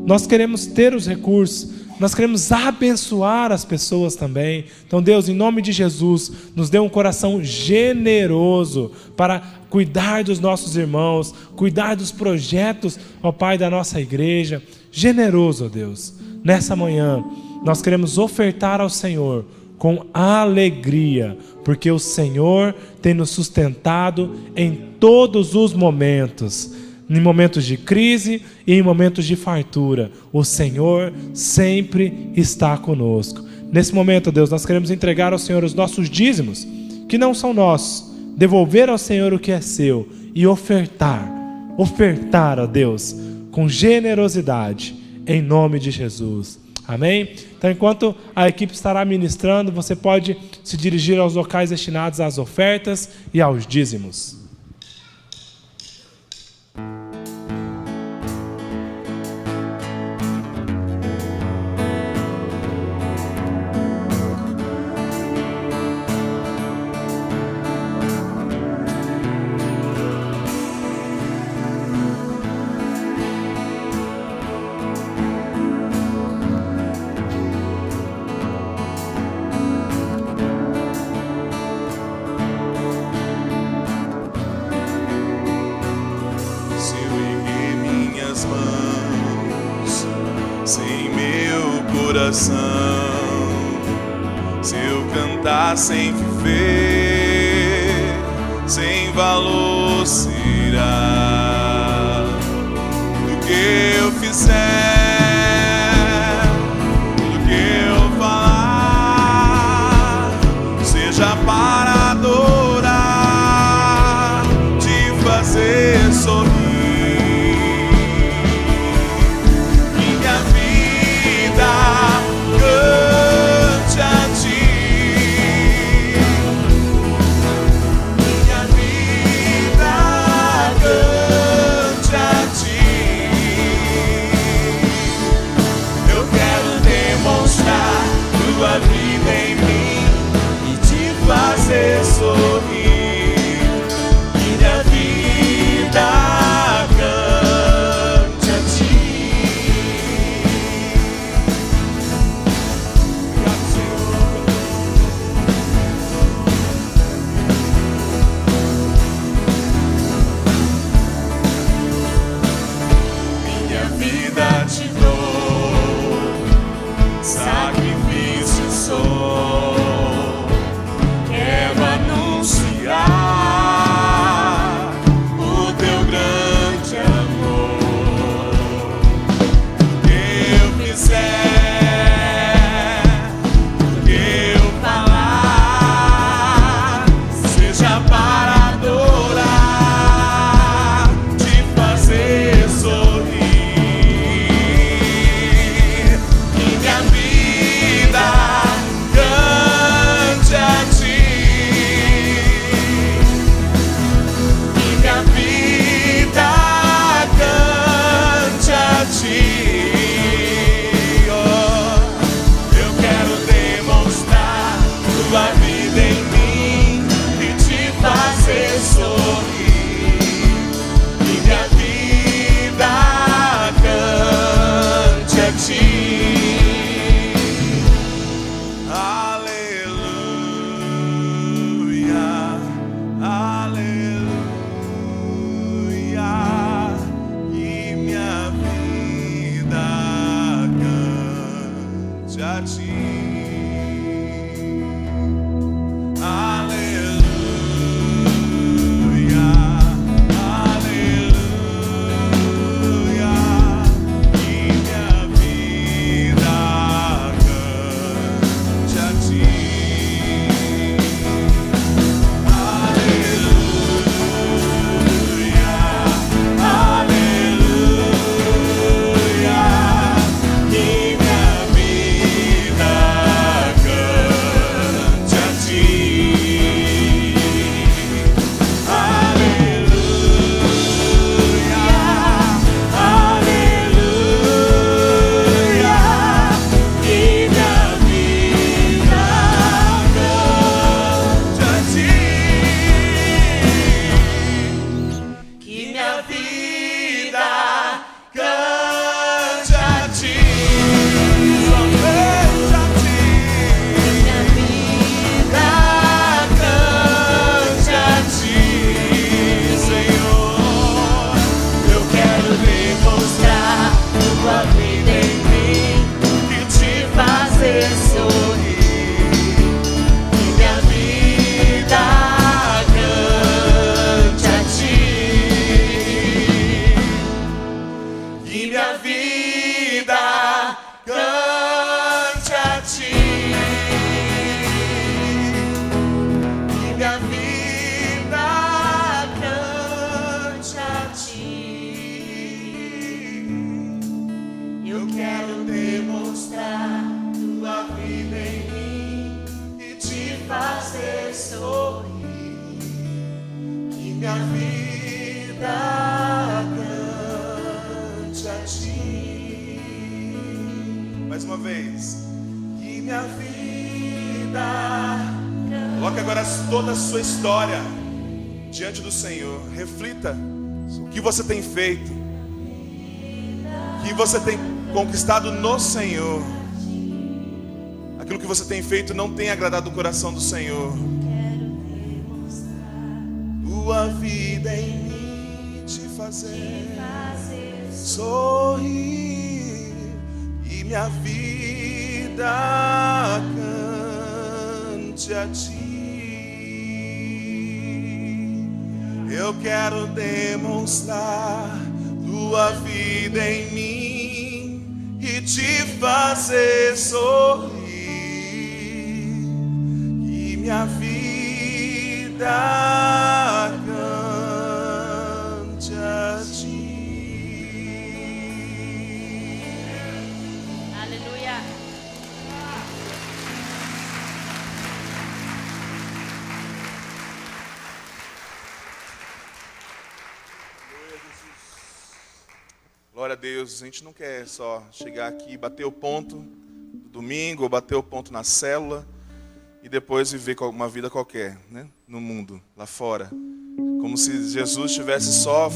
Speaker 3: Nós queremos ter os recursos, nós queremos abençoar as pessoas também. Então, Deus, em nome de Jesus, nos dê um coração generoso para cuidar dos nossos irmãos, cuidar dos projetos, ó Pai, da nossa igreja. Generoso, ó Deus. Nessa manhã, nós queremos ofertar ao Senhor com alegria, porque o Senhor tem nos sustentado em todos os momentos. Em momentos de crise e em momentos de fartura, o Senhor sempre está conosco. Nesse momento, Deus, nós queremos entregar ao Senhor os nossos dízimos, que não são nossos, devolver ao Senhor o que é seu e ofertar, ó Deus, com generosidade, em nome de Jesus. Amém? Então, enquanto a equipe estará ministrando, você pode se dirigir aos locais destinados às ofertas e aos dízimos.
Speaker 1: Se eu cantar sem viver, sem valor será. que eu fizer, tudo que eu falar, seja para adorar, te fazer sorrir. Minha vida cante a ti. Minha vida cante a ti. Eu quero demonstrar tua vida em mim e te fazer sorrir. Minha vida cante a ti. Obrigado, Senhor. Minha vida te dou, sacrifício sou. Quero anunciar o teu grande amor. Eu quiser, que eu falar, seja para adorar, te fazer sorrir. Minha vida cante a ti. Minha vida cante a ti. Oh, eu quero demonstrar tua vida em mim e te fazer sorrir. Minha vida cante a ti. Aleluia, aleluia, e minha vida cante a ti. Aleluia, aleluia, e minha vida cante a ti. Aleluia, aleluia, e minha vida cante a ti. Aleluia, aleluia, e minha vida cante a ti. Que minha vida cante a ti. Somente a ti. Minha vida cante a ti, Senhor. Eu quero demonstrar tua vida em mim e te fazer sorrir. Minha vida cante a ti. E minha vida cante a ti. E minha vida cante a ti. Eu quero demonstrar tua vida em mim e te fazer sorrir. Que minha vida cante a ti. Mais uma vez. Que minha vida. Coloque agora toda a sua história diante do Senhor. Reflita o que você tem feito, o que você tem conquistado no Senhor. Aquilo que você tem feito não tem agradado o coração do Senhor. Tua vida em mim te fazer sorrir e minha vida cante a ti. Eu quero demonstrar tua vida em mim e te fazer sorrir. Que minha vida cante a ti.
Speaker 5: Aleluia.
Speaker 1: Glória a Deus. A gente não quer só chegar aqui, bater o ponto do domingo, ou bater o ponto na célula e depois viver uma vida qualquer, né? No mundo, lá fora. Como se Jesus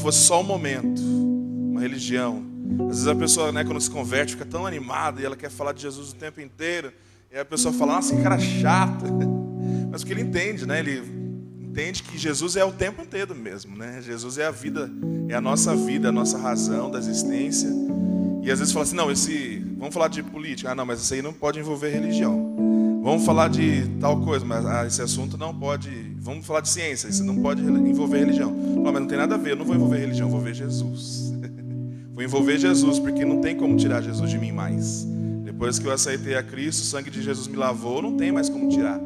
Speaker 1: fosse só um momento, uma religião. Às vezes a pessoa, né, quando se converte, fica tão animada e ela quer falar de Jesus o tempo inteiro. E a pessoa fala, nossa, que cara chato. Mas porque ele entende, né? Ele entende que Jesus é o tempo inteiro mesmo, né? Jesus é a vida, é a nossa vida, a nossa razão da existência. E às vezes fala assim, não, vamos falar de política. Ah, não, mas isso aí não pode envolver religião. Vamos falar de tal coisa, mas esse assunto não pode. Vamos falar de ciência, isso não pode envolver religião. Mas não tem nada a ver, eu não vou envolver religião, eu vou envolver Jesus. Vou envolver Jesus, porque não tem como tirar Jesus de mim mais. Depois que eu aceitei a Cristo, o sangue de Jesus me lavou, não tem mais como tirar.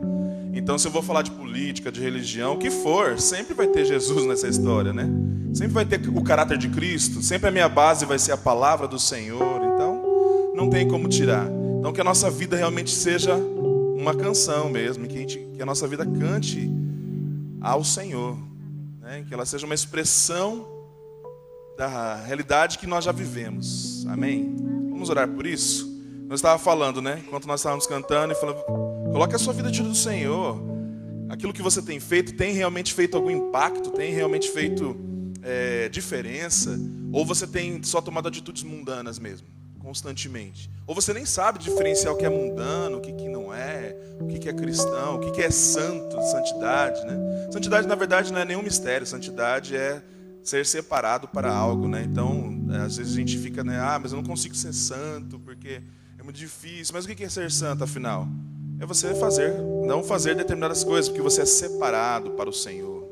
Speaker 1: Então, se eu vou falar de política, de religião, o que for, sempre vai ter Jesus nessa história, né? Sempre vai ter o caráter de Cristo, sempre a minha base vai ser a palavra do Senhor, então não tem como tirar. Então, que a nossa vida realmente seja uma canção mesmo, que a nossa vida cante ao Senhor, né? Que ela seja uma expressão da realidade que nós já vivemos, amém? Vamos orar por isso? Nós estávamos falando, né? Enquanto nós estávamos cantando e falando, coloque a sua vida diante do Senhor. Aquilo que você tem feito, tem realmente feito algum impacto? Tem realmente feito diferença? Ou você tem só tomado atitudes mundanas mesmo, constantemente? Ou você nem sabe diferenciar o que é mundano, o que não é, o que é cristão, o que é santo, santidade, né? Santidade, na verdade, não é nenhum mistério. Santidade é ser separado para algo, né? Então, às vezes a gente fica, né? Ah, mas eu não consigo ser santo porque é muito difícil. Mas o que é ser santo, afinal? É você não fazer determinadas coisas, porque você é separado para o Senhor.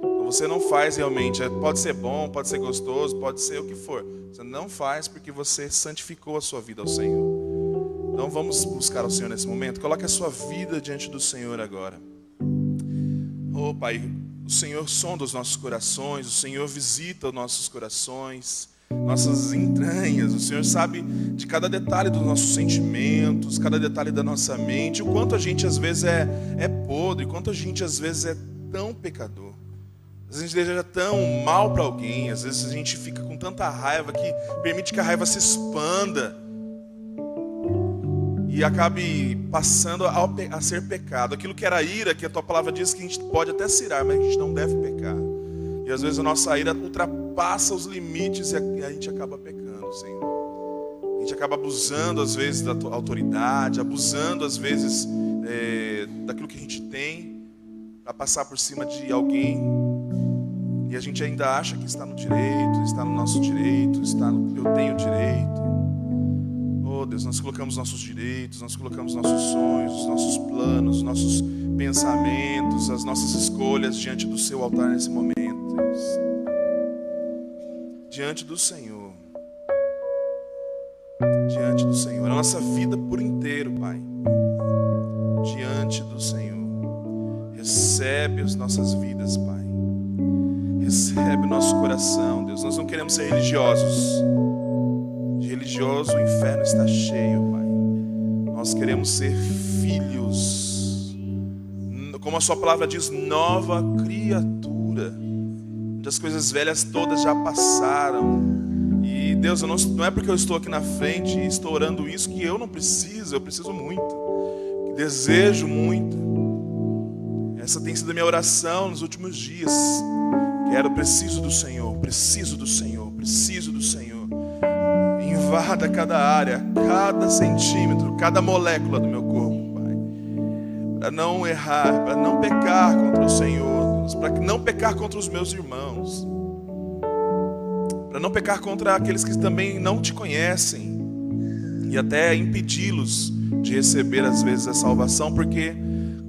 Speaker 1: Então você não faz realmente, pode ser bom, pode ser gostoso, pode ser o que for. Você não faz porque você santificou a sua vida ao Senhor. Então vamos buscar o Senhor nesse momento. Coloque a sua vida diante do Senhor agora. Oh Pai, o Senhor sonda os nossos corações, o Senhor visita os nossos corações, nossas entranhas. O Senhor sabe de cada detalhe dos nossos sentimentos, cada detalhe da nossa mente, o quanto a gente às vezes é podre, o quanto a gente às vezes é tão pecador. Às vezes a gente deseja tão mal para alguém, às vezes a gente fica com tanta raiva que permite que a raiva se expanda e acabe passando a ser pecado. Aquilo que era ira, que a tua palavra diz que a gente pode até se irar, mas a gente não deve pecar. E às vezes a nossa ira ultrapassa os limites e a gente acaba pecando, Senhor. A gente acaba abusando às vezes da tua autoridade, abusando às vezes daquilo que a gente tem para passar por cima de alguém. E a gente ainda acha que está no direito, está no nosso direito, eu tenho direito. Oh Deus, nós colocamos nossos direitos, nós colocamos nossos sonhos, os nossos planos, os nossos pensamentos, as nossas escolhas diante do seu altar nesse momento, Deus. Diante do Senhor. Diante do Senhor. A nossa vida por inteiro, Pai. Diante do Senhor. Recebe as nossas vidas, Pai. Recebe o nosso coração, Deus. Nós não queremos ser religiosos. De religioso o inferno está cheio, Pai. Nós queremos ser filhos. Como a sua palavra diz, nova criatura. Onde as coisas velhas todas já passaram. E Deus, não é porque eu estou aqui na frente e estou orando isso que eu não preciso. Eu preciso muito. Que desejo muito. Essa tem sido a minha oração nos últimos dias. Preciso do Senhor, preciso do Senhor, preciso do Senhor. Invada cada área, cada centímetro, cada molécula do meu corpo, Pai. Para não errar, para não pecar contra o Senhor, para não pecar contra os meus irmãos. Para não pecar contra aqueles que também não te conhecem. E até impedi-los de receber às vezes a salvação, porque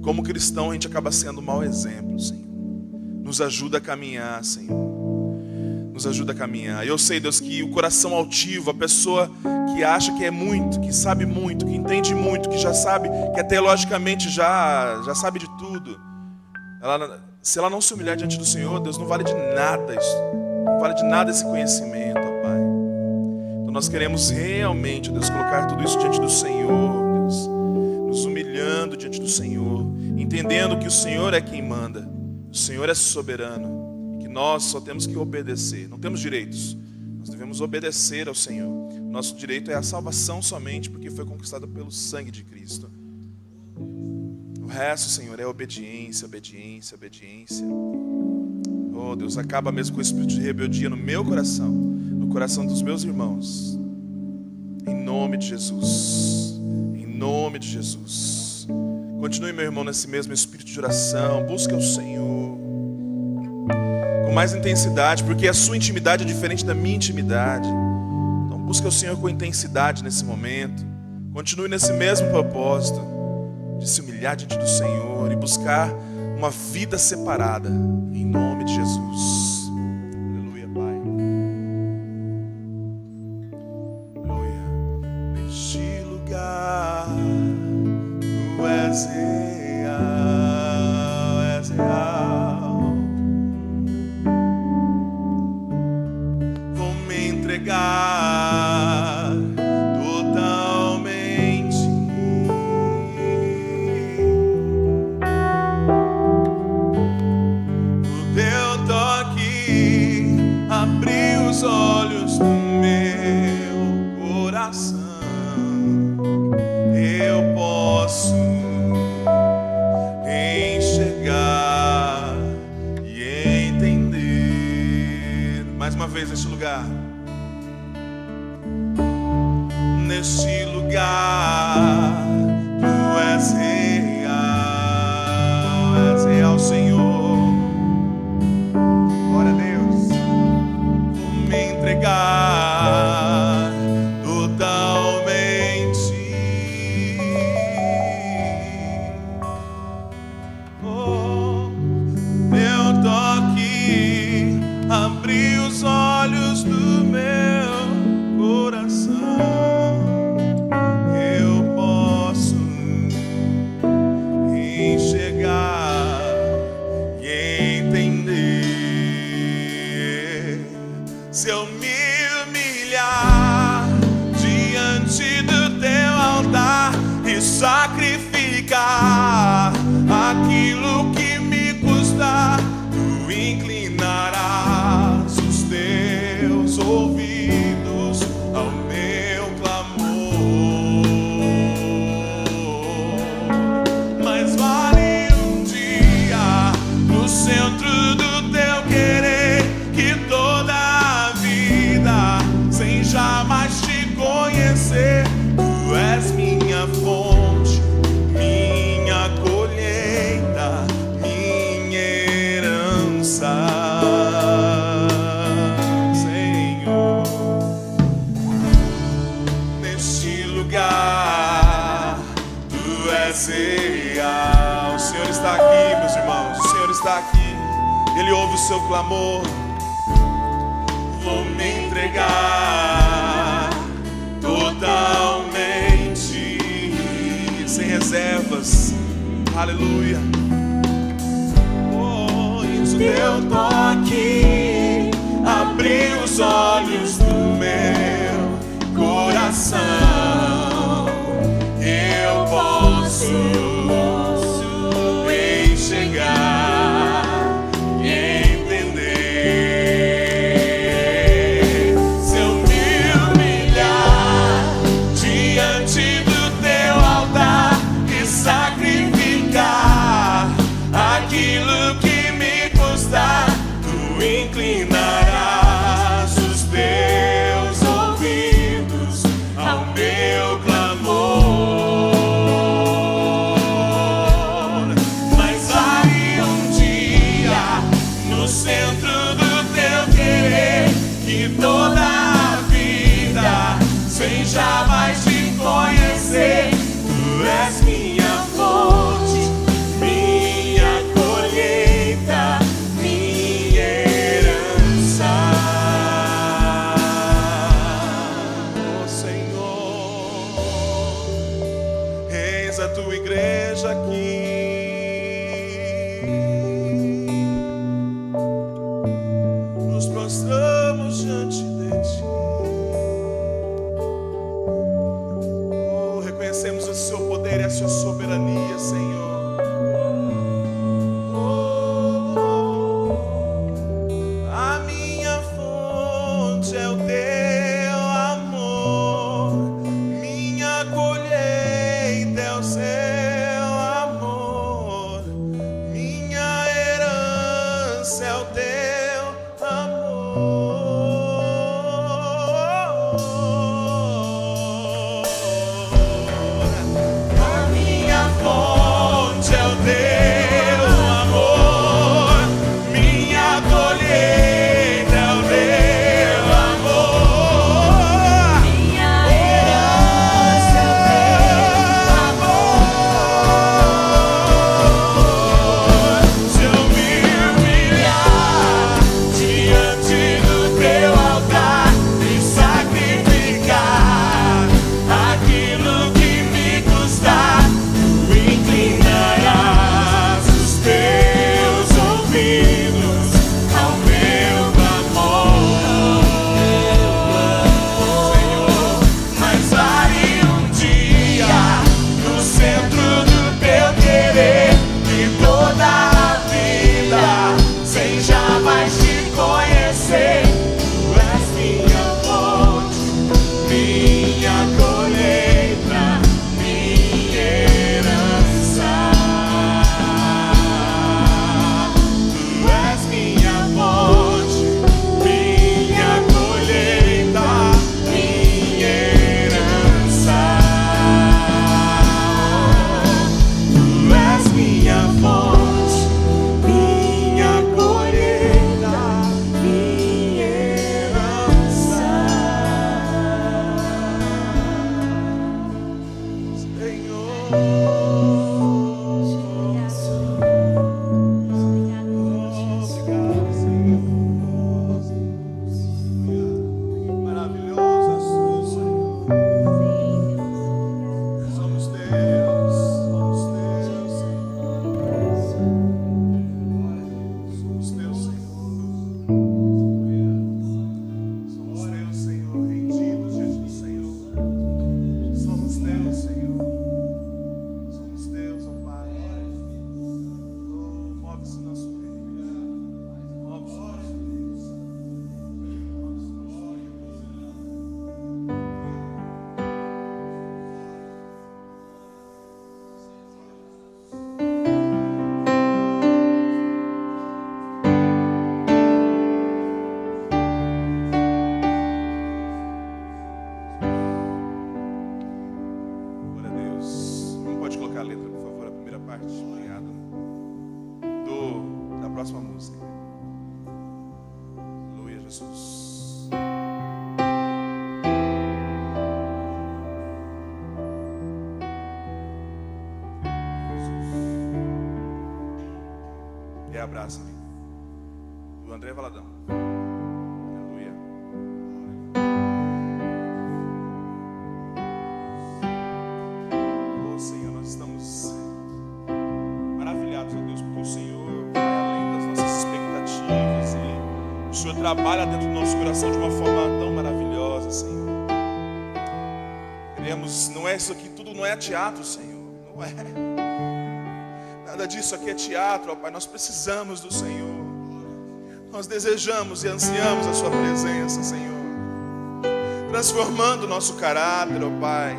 Speaker 1: como cristão a gente acaba sendo um mau exemplo, Senhor. Nos ajuda a caminhar, Senhor. nos ajuda a caminhar. Eu sei, Deus, que o coração altivo, a pessoa que acha que é muito, que sabe muito, que entende muito, que já sabe, que até logicamente já sabe de tudo, se ela não se humilhar diante do Senhor, Deus, não vale de nada isso. Não vale de nada esse conhecimento, ó Pai. Então nós queremos realmente, Deus, colocar tudo isso diante do Senhor, Deus, nos humilhando diante do Senhor, entendendo que o Senhor é quem manda, o Senhor é soberano, e que nós só temos que obedecer, não temos direitos, nós devemos obedecer ao Senhor. Nosso direito é a salvação somente porque foi conquistada pelo sangue de Cristo. O resto, Senhor, é obediência, obediência, obediência. Oh, Deus, acaba mesmo com o espírito de rebeldia no meu coração, no coração dos meus irmãos. Em nome de Jesus. Em nome de Jesus. Continue, meu irmão, nesse mesmo espírito de oração. Busque o Senhor com mais intensidade, porque a sua intimidade é diferente da minha intimidade. Então busque o Senhor com intensidade nesse momento. Continue nesse mesmo propósito de se humilhar diante do Senhor e buscar uma vida separada, em nome de Jesus. Aleluia, Pai. Aleluia. Neste lugar, tu és real, és real. Vou me entregar totalmente. O teu toque abriu os olhos do meu coração. Eu posso enxergar e entender. Mais uma vez neste lugar. Neste lugar, tu és real, Senhor. Glória a Deus. Vou me entregar totalmente. Oh, teu toque abriu os olhos do meu coração. Eu posso enxergar e entender. Se eu me humilhar diante do teu altar e sacrificar aquilo que me custa, tu inclinarás os teus ouvidos ao meu clamor. Mas vale um dia no centro do teu querer que toda a vida sem jamais te conhecer. Tu és minha fonte, minha colheita, minha herança, Senhor. Neste lugar, tu és real. O Senhor está aqui, meus irmãos. O Senhor está aqui. Ele ouve o seu clamor. Vou me entregar totalmente, sem reservas. Aleluia. Oh, e o teu toque abriu os olhos do meu coração. Eu posso enxergar e entender. Se eu me humilhar diante do teu altar e sacrificar aquilo que me custa, tu inclinarás os teus ouvidos ao meu próxima música. Aleluia, Jesus. E abraça-me. Do André Valadão. Aleluia. Oh Senhor, nós estamos maravilhados, ó Deus, porque o Senhor vai além das nossas expectativas e o Senhor trabalha dentro do nosso coração de uma forma tão maravilhosa, Senhor. Queremos, não é isso aqui, tudo não é teatro, Senhor, não é. Nada disso aqui é teatro, ó Pai, nós precisamos do Senhor. Nós desejamos e ansiamos a Sua presença, Senhor, transformando o nosso caráter, ó Pai.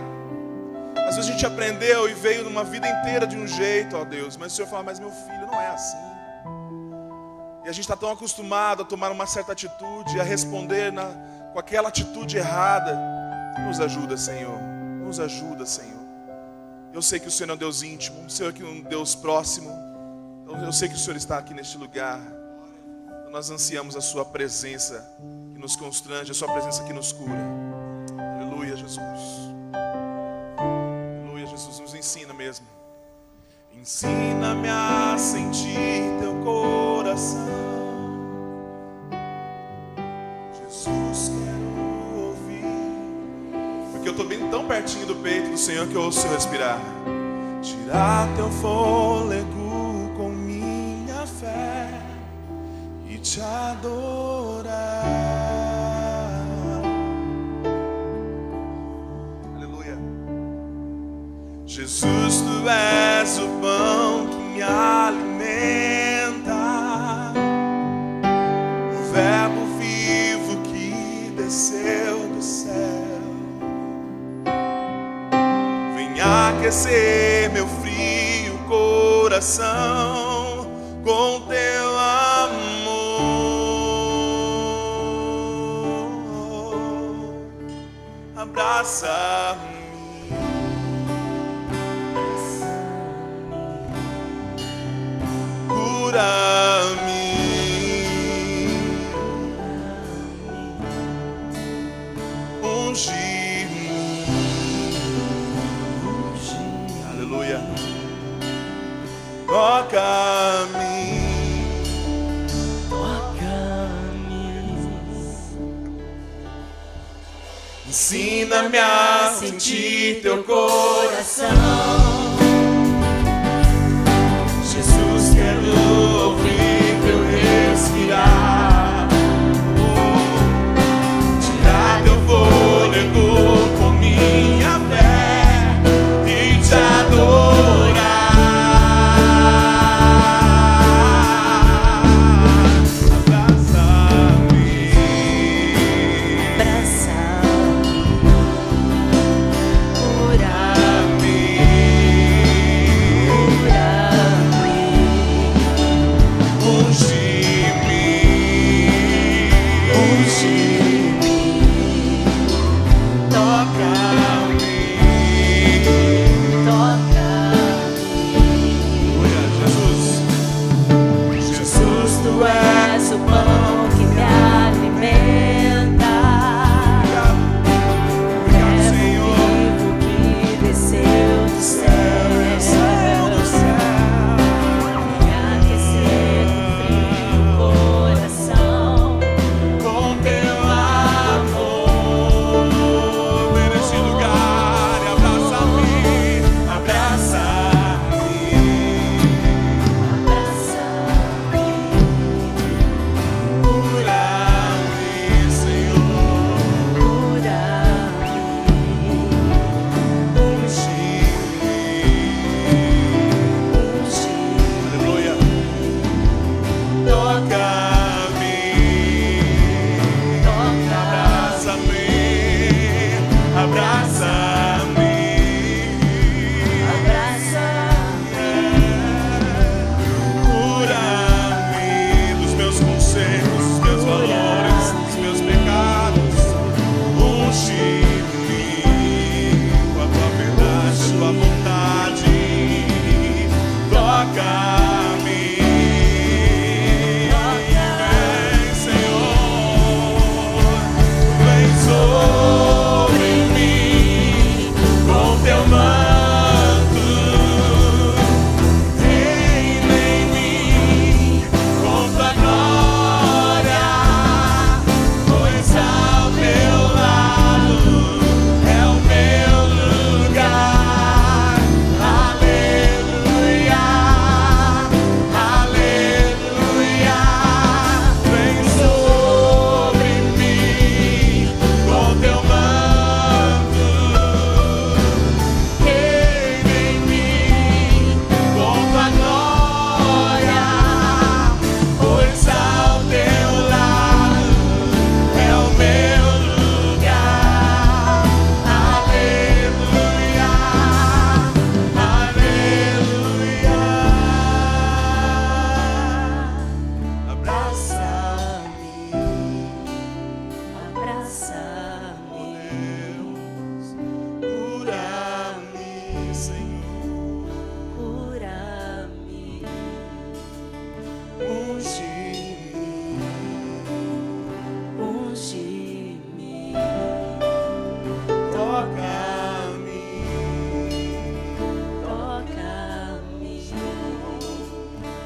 Speaker 1: Às vezes a gente aprendeu e veio numa vida inteira de um jeito, ó Deus, mas o Senhor fala, mas meu filho, não é assim. E a gente está tão acostumado a tomar uma certa atitude, a responder com aquela atitude errada. Nos ajuda, Senhor, nos ajuda, Senhor. Eu sei que o Senhor é um Deus íntimo, o Senhor é um Deus próximo. Então eu sei que o Senhor está aqui neste lugar. Nós ansiamos a Sua presença que nos constrange, a Sua presença que nos cura. Aleluia, Jesus. Aleluia, Jesus, nos ensina mesmo. Ensina-me a sentir Teu coração. Jesus, quero ouvir. Porque eu estou bem tão pertinho do peito do Senhor que eu ouço o Seu respirar. Tirar Teu fôlego com minha fé e Te adorar. Aleluia. Jesus, Tu és o pão que me alimenta, o verbo vivo que desceu do céu. Vem aquecer meu frio coração com Teu amor. Abraça-me, cura-me, unge-me. Aleluia. Toca-me. Ensina-me a sentir Teu coração. Jesus, quero ouvir Teu respirar. Tirar Teu fôlego com minha fé e Te adorar. Abraça-me, cura-me.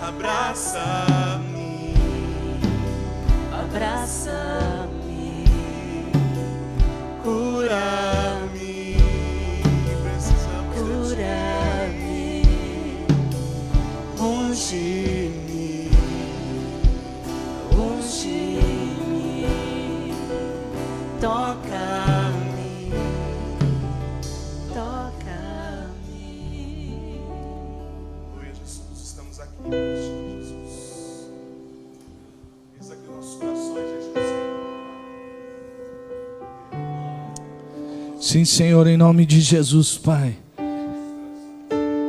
Speaker 2: abraça-me, abraça-me, cura-me, cura-me, unge-me, unge-me, toca-me, toca-me.
Speaker 1: Aleluia, Jesus, estamos aqui, Jesus. Eis aqui nossos corações, Jesus.
Speaker 10: Sim, Senhor, em nome de Jesus, Pai.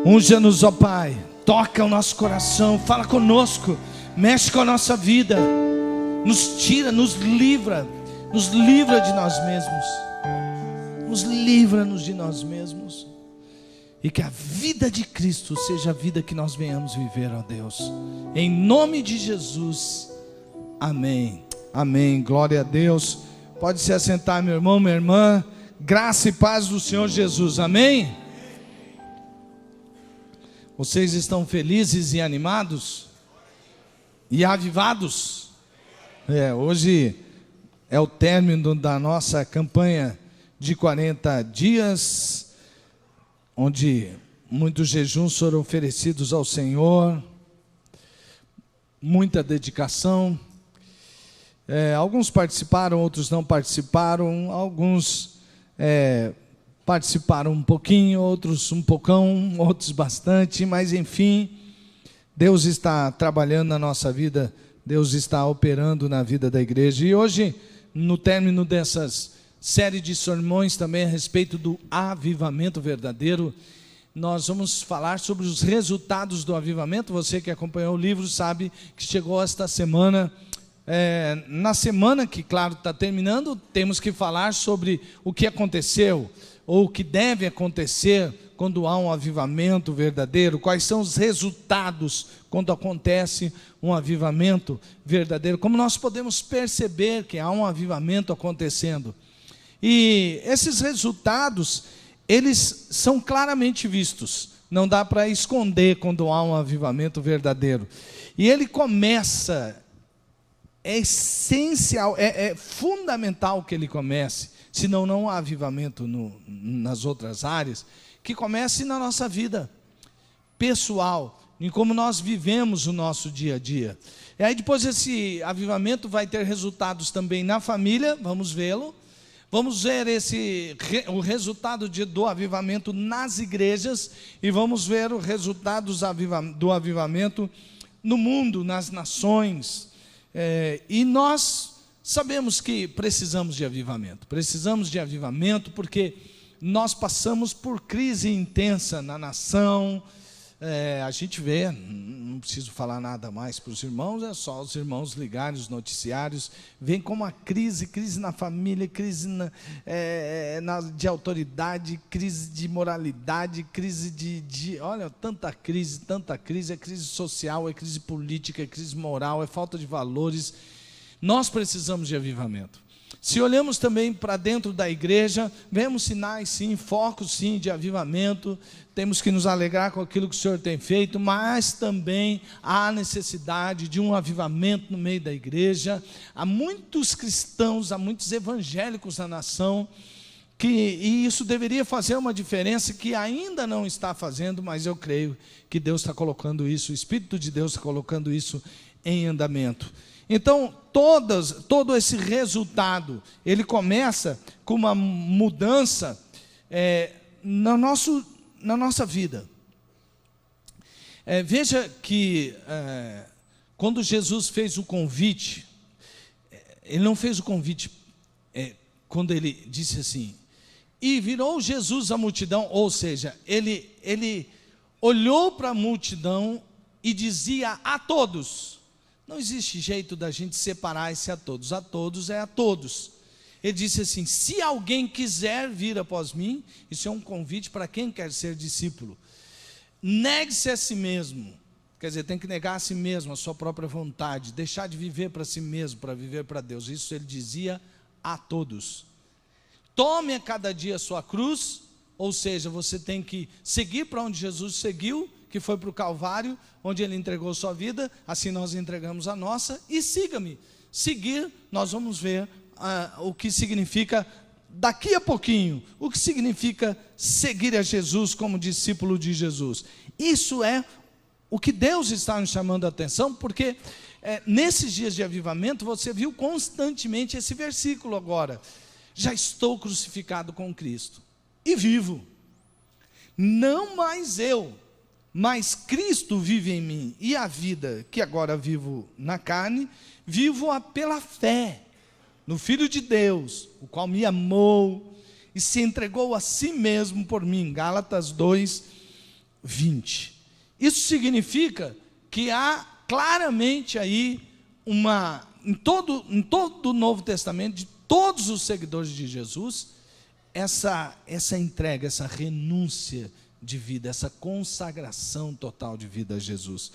Speaker 10: Unja-nos, ó Pai. Toca o nosso coração, fala conosco, mexe com a nossa vida. Nos tira, nos livra de nós mesmos. Livra-nos de nós mesmos. E que a vida de Cristo seja a vida que nós venhamos viver, ó Deus. Em nome de Jesus. Amém. Amém. Glória a Deus. Pode se assentar, meu irmão, minha irmã. Graça e paz do Senhor Jesus. Amém. Vocês estão felizes e animados? E avivados? Hoje é o término da nossa campanha de 40 dias, onde muitos jejuns foram oferecidos ao Senhor, muita dedicação. Alguns participaram, outros não participaram, alguns participaram um pouquinho, outros um pocão, outros bastante, mas enfim, Deus está trabalhando na nossa vida, Deus está operando na vida da igreja. E hoje, no término dessas série de sermões também a respeito do avivamento verdadeiro, nós vamos falar sobre os resultados do avivamento. Você que acompanhou o livro sabe que chegou esta semana. Na semana que, claro, está terminando, temos que falar sobre o que aconteceu, ou o que deve acontecer quando há um avivamento verdadeiro, quais são os resultados quando acontece um avivamento verdadeiro, como nós podemos perceber que há um avivamento acontecendo. E esses resultados, eles são claramente vistos, não dá para esconder quando há um avivamento verdadeiro. E ele começa, é essencial, é fundamental que ele comece, senão não há avivamento nas outras áreas, que comece na nossa vida pessoal, em como nós vivemos o nosso dia a dia. E aí depois esse avivamento vai ter resultados também na família, vamos vê-lo. Vamos ver o resultado do avivamento nas igrejas, e vamos ver os resultados do avivamento no mundo, nas nações. E nós sabemos que precisamos de avivamento porque nós passamos por crise intensa na nação. A gente vê, não preciso falar nada mais para os irmãos, é só os irmãos ligarem os noticiários, vem como a crise na família, crise de autoridade, crise de moralidade, crise olha, tanta crise, é crise social, é crise política, é crise moral, é falta de valores. Nós precisamos de avivamento. Se olhamos também para dentro da igreja, vemos sinais sim, focos sim de avivamento, temos que nos alegrar com aquilo que o Senhor tem feito, mas também há necessidade de um avivamento no meio da igreja. Há muitos cristãos, há muitos evangélicos na nação, e isso deveria fazer uma diferença que ainda não está fazendo, mas eu creio que Deus está colocando isso, o Espírito de Deus está colocando isso em andamento. Então, todo esse resultado, ele começa com uma mudança na nossa vida. Veja que quando Jesus fez o convite, ele não fez o convite quando ele disse assim, e virou Jesus a multidão, ou seja, ele olhou para a multidão e dizia a todos. Não existe jeito da gente separar esse a todos é a todos. Ele disse assim, se alguém quiser vir após mim, isso é um convite para quem quer ser discípulo, negue-se a si mesmo, quer dizer, tem que negar a si mesmo, a sua própria vontade, deixar de viver para si mesmo, para viver para Deus. Isso ele dizia a todos. Tome a cada dia a sua cruz, ou seja, você tem que seguir para onde Jesus seguiu que foi para o Calvário, onde ele entregou sua vida, assim nós entregamos a nossa, e siga-me. Seguir, nós vamos ver o que significa, daqui a pouquinho, o que significa seguir a Jesus como discípulo de Jesus. Isso é o que Deus está nos chamando a atenção, porque nesses dias de avivamento, você viu constantemente esse versículo agora. Já estou crucificado com Cristo, e vivo. Não mais eu, mas Cristo vive em mim, e a vida que agora vivo na carne, vivo-a pela fé no Filho de Deus, o qual me amou e se entregou a si mesmo por mim. Gálatas 2:20. Isso significa que há claramente aí em todo o Novo Testamento, de todos os seguidores de Jesus, essa entrega, essa renúncia de vida, essa consagração total de vida a Jesus.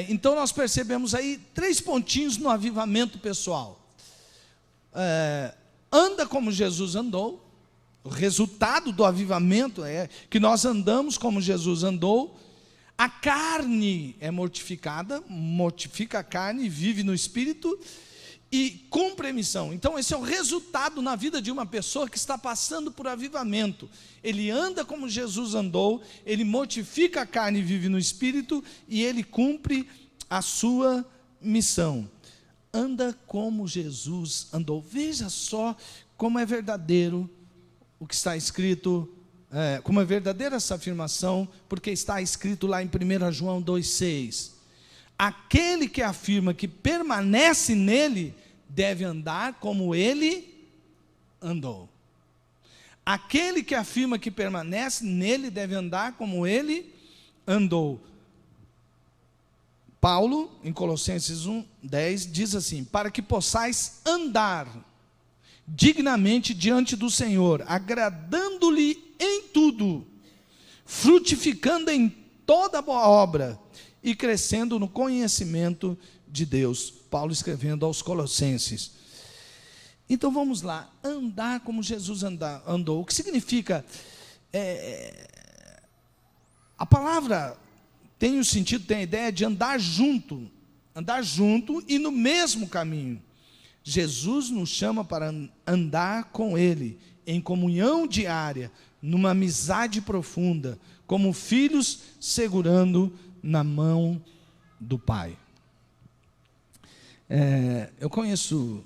Speaker 10: Então nós percebemos aí 3 pontinhos no avivamento pessoal. Anda como Jesus andou. O resultado do avivamento é que nós andamos como Jesus andou. A carne é mortificada, mortifica a carne, vive no Espírito e cumpre a missão. Então esse é o resultado na vida de uma pessoa que está passando por avivamento. Ele anda como Jesus andou, ele mortifica a carne e vive no Espírito, e ele cumpre a sua missão. Anda como Jesus andou. Veja só como é verdadeiro o que está escrito, como é verdadeira essa afirmação, porque está escrito lá em 1 João 2,6. Aquele que afirma que permanece nele, deve andar como ele andou. Aquele que afirma que permanece nele, deve andar como ele andou. Paulo, em Colossenses 1:10, diz assim: para que possais andar dignamente diante do Senhor, agradando-lhe em tudo, frutificando em toda boa obra e crescendo no conhecimento de Deus. Paulo escrevendo aos Colossenses. Então vamos lá, andar como Jesus andou. O que significa? A palavra tem o sentido, tem a ideia de andar junto e no mesmo caminho. Jesus nos chama para andar com Ele, em comunhão diária, numa amizade profunda, como filhos segurando na mão do Pai. Eu conheço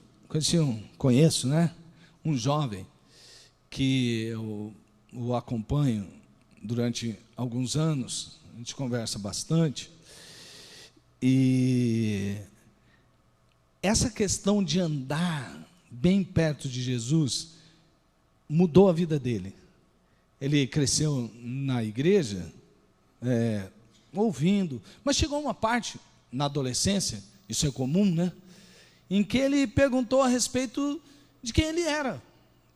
Speaker 10: um jovem que eu o acompanho durante alguns anos, a gente conversa bastante, e essa questão de andar bem perto de Jesus mudou a vida dele. Ele cresceu na igreja, ouvindo, mas chegou uma parte, na adolescência, isso é comum, né? Em que ele perguntou a respeito de quem ele era.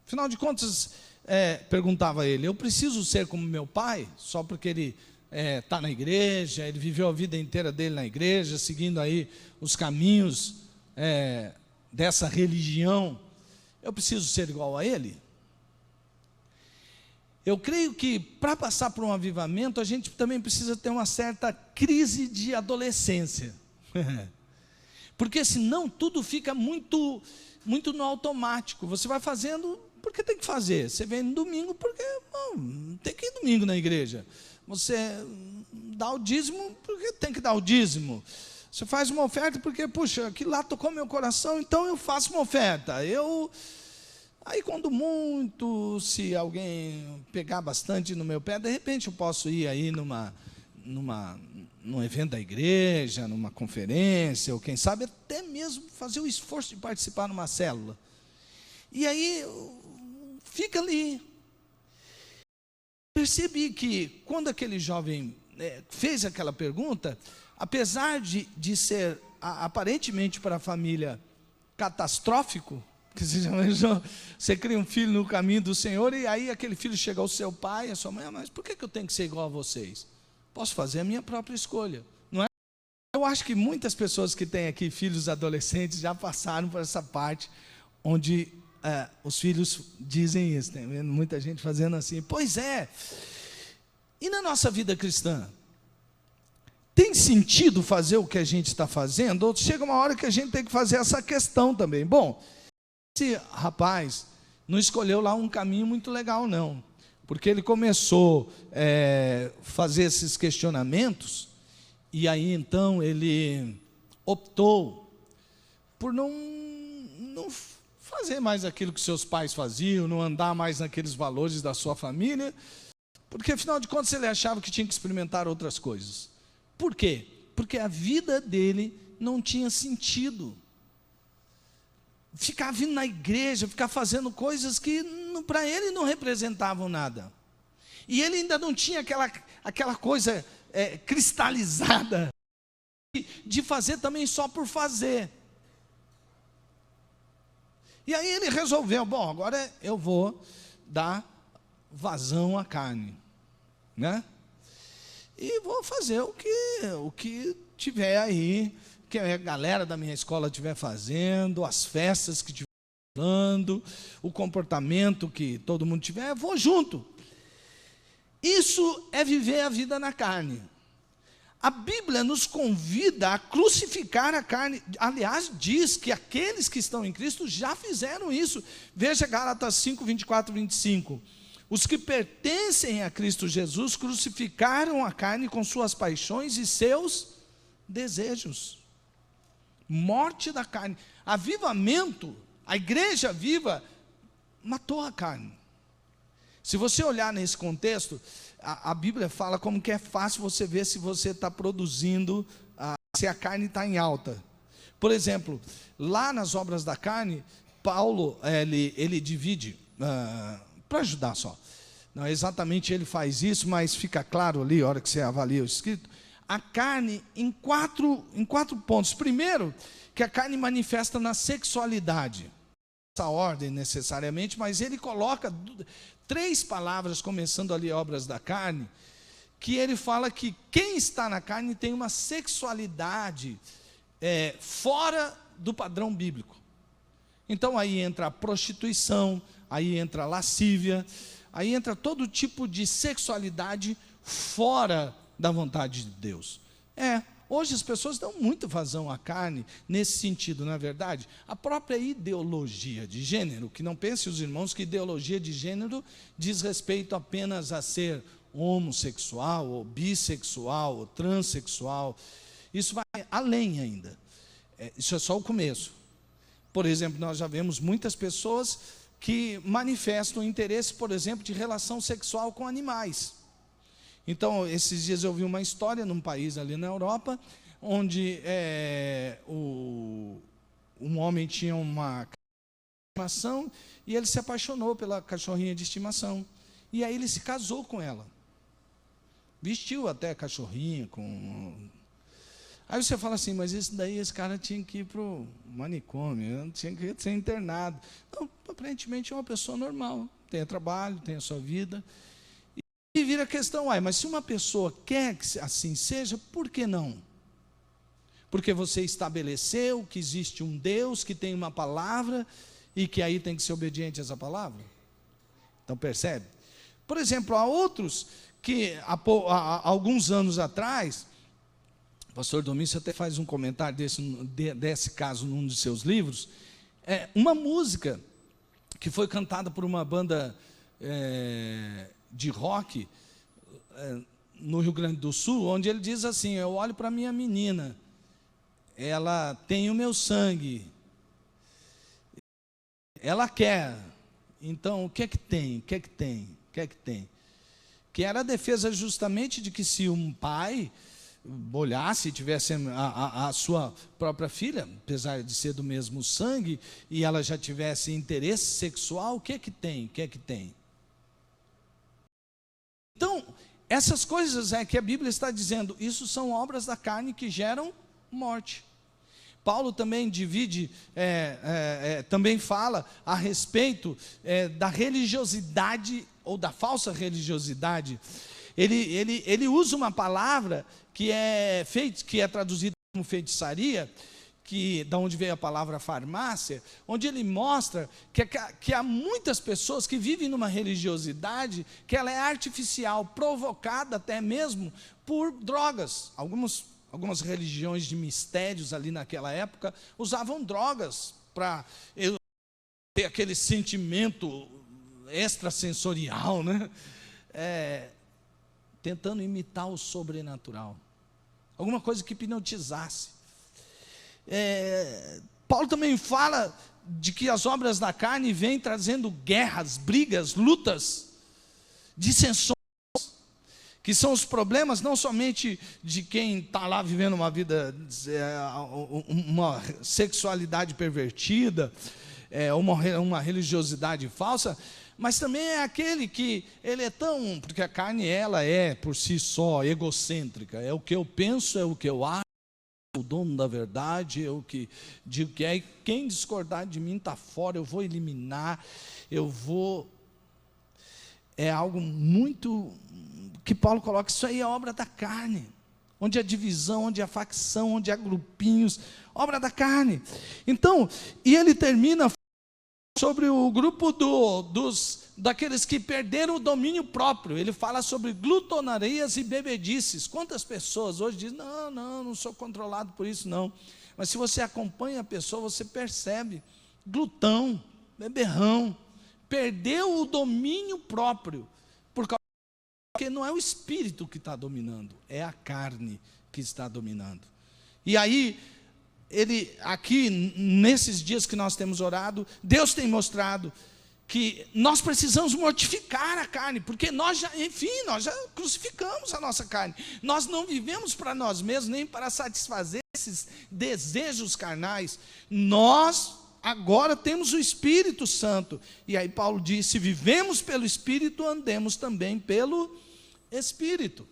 Speaker 10: Afinal de contas, perguntava ele: eu preciso ser como meu pai, só porque ele está na igreja, ele viveu a vida inteira dele na igreja, seguindo aí os caminhos dessa religião, eu preciso ser igual a ele? Eu creio que para passar por um avivamento, a gente também precisa ter uma certa crise de adolescência. Porque senão tudo fica muito no automático. Você vai fazendo porque tem que fazer. Você vem no domingo porque tem que ir domingo na igreja. Você dá o dízimo porque tem que dar o dízimo. Você faz uma oferta porque, puxa, aquilo lá tocou meu coração, então eu faço uma oferta. Aí quando muito, se alguém pegar bastante no meu pé, de repente eu posso ir aí num evento da igreja, numa conferência, ou quem sabe até mesmo fazer o esforço de participar numa célula. E aí fica ali. Percebi que quando aquele jovem fez aquela pergunta, apesar de ser aparentemente para a família catastrófico, que você cria um filho no caminho do Senhor, e aí aquele filho chega ao seu pai, à sua mãe: mas por que eu tenho que ser igual a vocês? Posso fazer a minha própria escolha, não é? Eu acho que muitas pessoas que têm aqui filhos adolescentes já passaram por essa parte onde os filhos dizem isso. Tem muita gente fazendo assim. Pois é. E na nossa vida cristã? tem sentido fazer o que a gente está fazendo? Ou chega uma hora que a gente tem que fazer essa questão também. Bom, esse rapaz não escolheu lá um caminho muito legal, não. Porque ele começou a fazer esses questionamentos, e aí então ele optou por não fazer mais aquilo que seus pais faziam, não andar mais naqueles valores da sua família, porque afinal de contas ele achava que tinha que experimentar outras coisas. Por quê? Porque a vida dele não tinha sentido. Ficar vindo na igreja, ficar fazendo coisas que para ele não representavam nada. E ele ainda não tinha aquela coisa cristalizada de fazer também só por fazer. E aí ele resolveu, bom, agora eu vou dar vazão à carne, né? E vou fazer o que tiver aí, que a galera da minha escola estiver fazendo, as festas que estiver falando, o comportamento que todo mundo tiver, eu vou junto. Isso é viver a vida na carne. A Bíblia nos convida a crucificar a carne. Aliás, diz que aqueles que estão em Cristo já fizeram isso. Veja Gálatas 5, 24 e 25. Os que pertencem a Cristo Jesus crucificaram a carne com suas paixões e seus desejos. Morte da carne. Avivamento, a igreja viva, matou a carne. Se você olhar nesse contexto, a Bíblia fala como que é fácil você ver se você está produzindo, se a carne está em alta. Por exemplo, lá nas obras da carne, Paulo, ele divide, para ajudar só. Não exatamente ele faz isso, mas fica claro ali, a hora que você avalia o escrito, a carne em quatro pontos. Primeiro, que a carne manifesta na sexualidade. Essa ordem necessariamente, mas ele coloca 3 palavras, começando ali obras da carne, que ele fala que quem está na carne tem uma sexualidade fora do padrão bíblico. Então aí entra a prostituição, aí entra a lascívia, aí entra todo tipo de sexualidade fora da vontade de Deus. Hoje as pessoas dão muito vazão à carne nesse sentido, não é verdade? A própria ideologia de gênero, que não pensem os irmãos que ideologia de gênero diz respeito apenas a ser homossexual, ou bissexual, ou transexual. Isso vai além ainda. Isso é só o começo. Por exemplo, nós já vemos muitas pessoas que manifestam interesse, por exemplo, de relação sexual com animais. Então, esses dias eu vi uma história num país ali na Europa, onde um homem tinha uma estimação e ele se apaixonou pela cachorrinha de estimação. E aí ele se casou com ela. Vestiu até a cachorrinha com... Aí você fala assim, mas esse cara tinha que ir para o manicômio, tinha que ser internado. Não, aparentemente é uma pessoa normal, tem trabalho, tem a sua vida. E vira a questão, mas se uma pessoa quer que assim seja, por que não? Porque você estabeleceu que existe um Deus que tem uma palavra e que aí tem que ser obediente a essa palavra. Então percebe? Por exemplo, há outros que há alguns anos atrás, o pastor Domingos até faz um comentário desse caso num de seus livros, uma música que foi cantada por uma banda de rock no Rio Grande do Sul, onde ele diz assim, eu olho para minha menina, ela tem o meu sangue, ela quer, então o que é que tem? Que era a defesa justamente de que se um pai olhasse e tivesse a sua própria filha, apesar de ser do mesmo sangue, e ela já tivesse interesse sexual, o que é que tem? Então, essas coisas que a Bíblia está dizendo, isso são obras da carne que geram morte. Paulo também divide, também fala a respeito da religiosidade ou da falsa religiosidade. Ele usa uma palavra que é traduzida como feitiçaria, da onde veio a palavra farmácia, onde ele mostra que há muitas pessoas que vivem numa religiosidade que ela é artificial, provocada até mesmo por drogas. Algumas religiões de mistérios ali naquela época usavam drogas para ter aquele sentimento extrasensorial, né? Tentando imitar o sobrenatural. Alguma coisa que hipnotizasse. Paulo também fala de que as obras da carne vêm trazendo guerras, brigas, lutas, dissensões, que são os problemas não somente de quem está lá vivendo uma vida, uma sexualidade pervertida, uma religiosidade falsa, mas também é aquele que ele é tão, porque a carne ela é por si só egocêntrica, é o que eu penso, é o que eu acho, o dono da verdade, eu que digo que é, quem discordar de mim está fora, eu vou eliminar, é algo muito, que Paulo coloca, isso aí é obra da carne, onde há divisão, onde há facção, onde há grupinhos, obra da carne. Então, e ele termina sobre o grupo daqueles que perderam o domínio próprio. Ele fala sobre glutonarias e bebedices. Quantas pessoas hoje dizem, não sou controlado por isso, não. Mas se você acompanha a pessoa, você percebe, glutão, beberrão, perdeu o domínio próprio, porque não é o espírito que está dominando, é a carne que está dominando. E aí, ele aqui, nesses dias que nós temos orado, Deus tem mostrado que nós precisamos mortificar a carne, porque nós já crucificamos a nossa carne. Nós não vivemos para nós mesmos, nem para satisfazer esses desejos carnais. Nós agora temos o Espírito Santo. E aí Paulo diz, se vivemos pelo Espírito, andemos também pelo Espírito.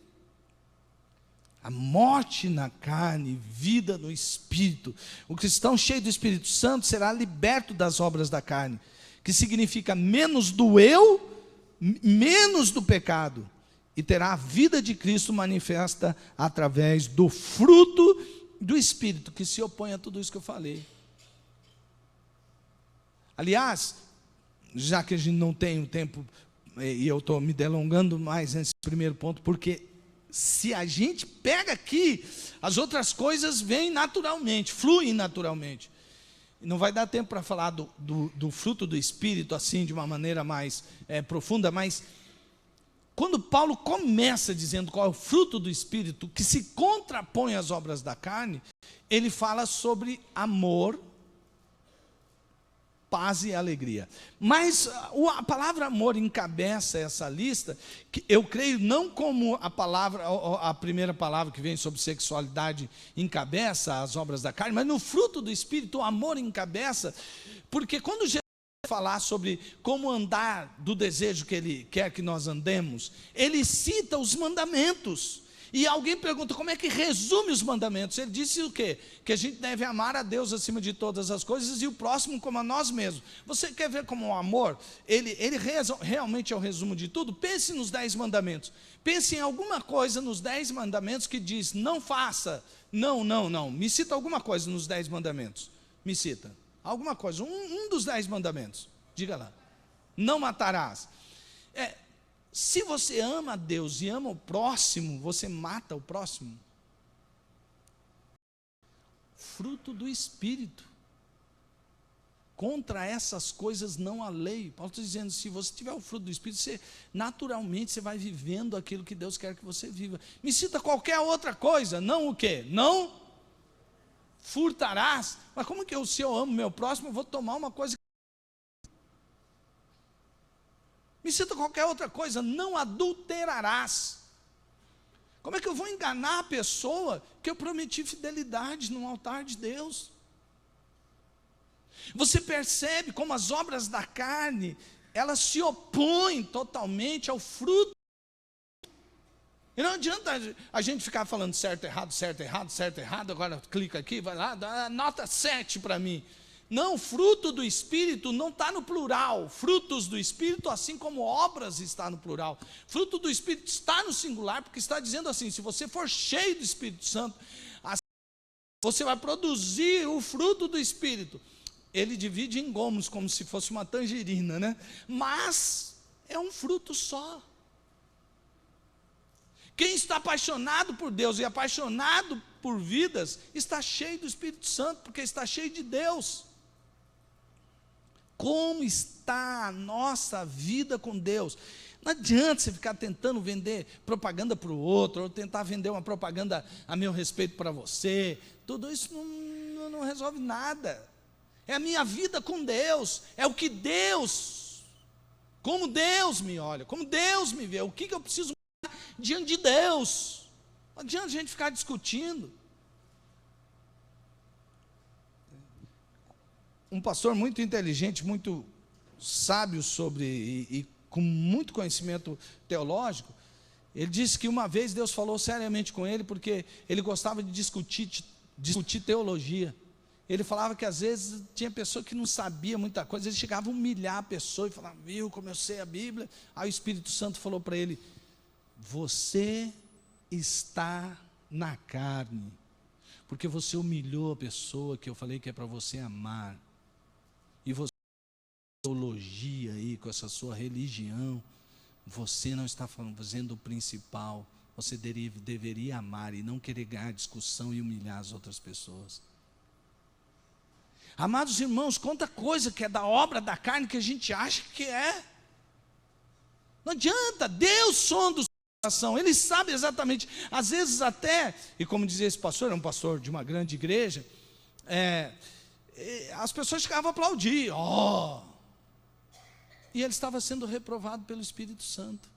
Speaker 10: A morte na carne, vida no Espírito. O cristão cheio do Espírito Santo será liberto das obras da carne, que significa menos do eu, menos do pecado, e terá a vida de Cristo manifesta através do fruto do Espírito, que se opõe a tudo isso que eu falei. Aliás, já que a gente não tem o tempo, e eu estou me delongando mais nesse primeiro ponto, porque se a gente pega aqui, as outras coisas vêm naturalmente, fluem naturalmente. Não vai dar tempo para falar do fruto do Espírito, assim, de uma maneira mais profunda, mas quando Paulo começa dizendo qual é o fruto do Espírito, que se contrapõe às obras da carne, ele fala sobre amor, paz e alegria. Mas a palavra amor encabeça essa lista, que eu creio não como a primeira palavra que vem sobre sexualidade encabeça as obras da carne, mas no fruto do Espírito o amor encabeça, porque quando Jesus falar sobre como andar do desejo que ele quer que nós andemos, ele cita os mandamentos. E alguém pergunta, como é que resume os mandamentos? Ele disse o quê? Que a gente deve amar a Deus acima de todas as coisas e o próximo como a nós mesmos. Você quer ver como o amor, ele realmente é o resumo de tudo? Pense nos 10 mandamentos. Pense em alguma coisa nos 10 mandamentos que diz, não faça, não. Me cita alguma coisa nos 10 mandamentos. Me cita. Alguma coisa, um dos 10 mandamentos. Diga lá. Não matarás. Se você ama a Deus e ama o próximo, você mata o próximo. Fruto do Espírito. Contra essas coisas não há lei. Paulo está dizendo, se você tiver o fruto do Espírito, naturalmente você vai vivendo aquilo que Deus quer que você viva. Me cita qualquer outra coisa, não o quê? Não furtarás. Mas como que se eu amo meu próximo, eu vou tomar uma coisa? Me cita qualquer outra coisa, não adulterarás. Como é que eu vou enganar a pessoa que eu prometi fidelidade no altar de Deus? Você percebe como as obras da carne, elas se opõem totalmente ao fruto. E não adianta a gente ficar falando certo, errado, agora clica aqui, vai lá, dá nota 7 para mim. Não, fruto do Espírito não está no plural. Frutos do Espírito, assim como obras, está no plural. Fruto do Espírito está no singular, porque está dizendo assim, se você for cheio do Espírito Santo, você vai produzir o fruto do Espírito. Ele divide em gomos, como se fosse uma tangerina, né? Mas é um fruto só. Quem está apaixonado por Deus e apaixonado por vidas, está cheio do Espírito Santo, porque está cheio de Deus. Como está a nossa vida com Deus? Não adianta você ficar tentando vender propaganda para o outro, ou tentar vender uma propaganda a meu respeito para você. Tudo isso não resolve nada. É a minha vida com Deus, é o que Deus, como Deus me olha, como Deus me vê, o que eu preciso mudar diante de Deus. Não adianta a gente ficar discutindo. Um pastor muito inteligente, muito sábio e com muito conhecimento teológico, ele disse que uma vez Deus falou seriamente com ele, porque ele gostava de discutir teologia. Ele falava que às vezes tinha pessoa que não sabia muita coisa, ele chegava a humilhar a pessoa e falava, viu como eu sei a Bíblia? Aí o Espírito Santo falou para ele, você está na carne, porque você humilhou a pessoa que eu falei que é para você amar, e você teologia aí, com essa sua religião, você não está fazendo o principal. Você deveria amar e não querer ganhar discussão e humilhar as outras pessoas. Amados irmãos, quanta coisa que é da obra da carne que a gente acha que é. Não adianta, Deus sonda o coração, Ele sabe exatamente. Às vezes até, e como dizia esse pastor, é um pastor de uma grande igreja, as pessoas chegavam a aplaudir, e ele estava sendo reprovado pelo Espírito Santo.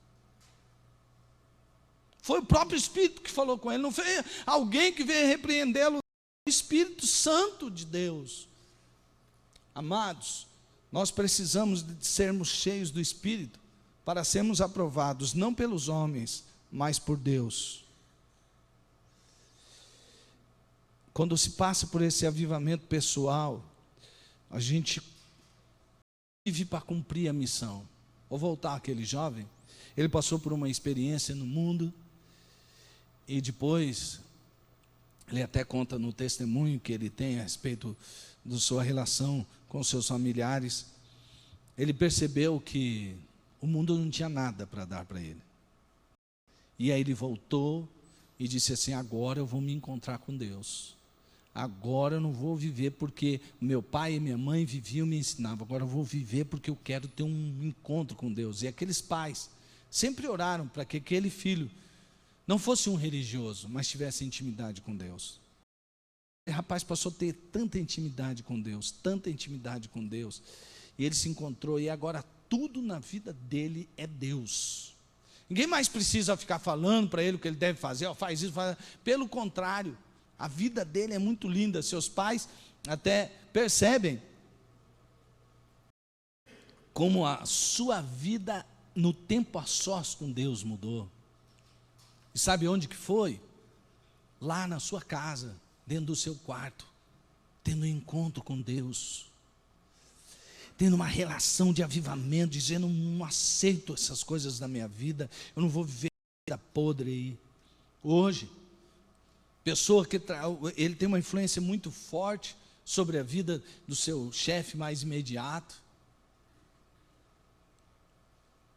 Speaker 10: Foi o próprio Espírito que falou com ele, não foi alguém que veio repreendê-lo, o Espírito Santo de Deus. Amados, nós precisamos de sermos cheios do Espírito para sermos aprovados, não pelos homens, mas por Deus. Quando se passa por esse avivamento pessoal, a gente vive para cumprir a missão. Vou voltar àquele jovem, ele passou por uma experiência no mundo, e depois, ele até conta no testemunho que ele tem a respeito da sua relação com seus familiares, ele percebeu que o mundo não tinha nada para dar para ele. E aí ele voltou e disse assim, agora eu vou me encontrar com Deus. Agora eu não vou viver porque meu pai e minha mãe viviam e me ensinavam. Agora eu vou viver porque eu quero ter um encontro com Deus. E aqueles pais sempre oraram para que aquele filho não fosse um religioso, mas tivesse intimidade com Deus. O rapaz passou a ter tanta intimidade com Deus, e ele se encontrou, e agora tudo na vida dele é Deus. Ninguém mais precisa ficar falando para ele o que ele deve fazer, faz isso, faz. Pelo contrário, a vida dele é muito linda. Seus pais até percebem como a sua vida no tempo a sós com Deus mudou. E sabe onde que foi? Lá na sua casa, dentro do seu quarto, tendo um encontro com Deus, tendo uma relação de avivamento, dizendo, não aceito essas coisas da minha vida, eu não vou viver vida podre aí. Hoje, pessoa que ele tem uma influência muito forte sobre a vida do seu chefe mais imediato.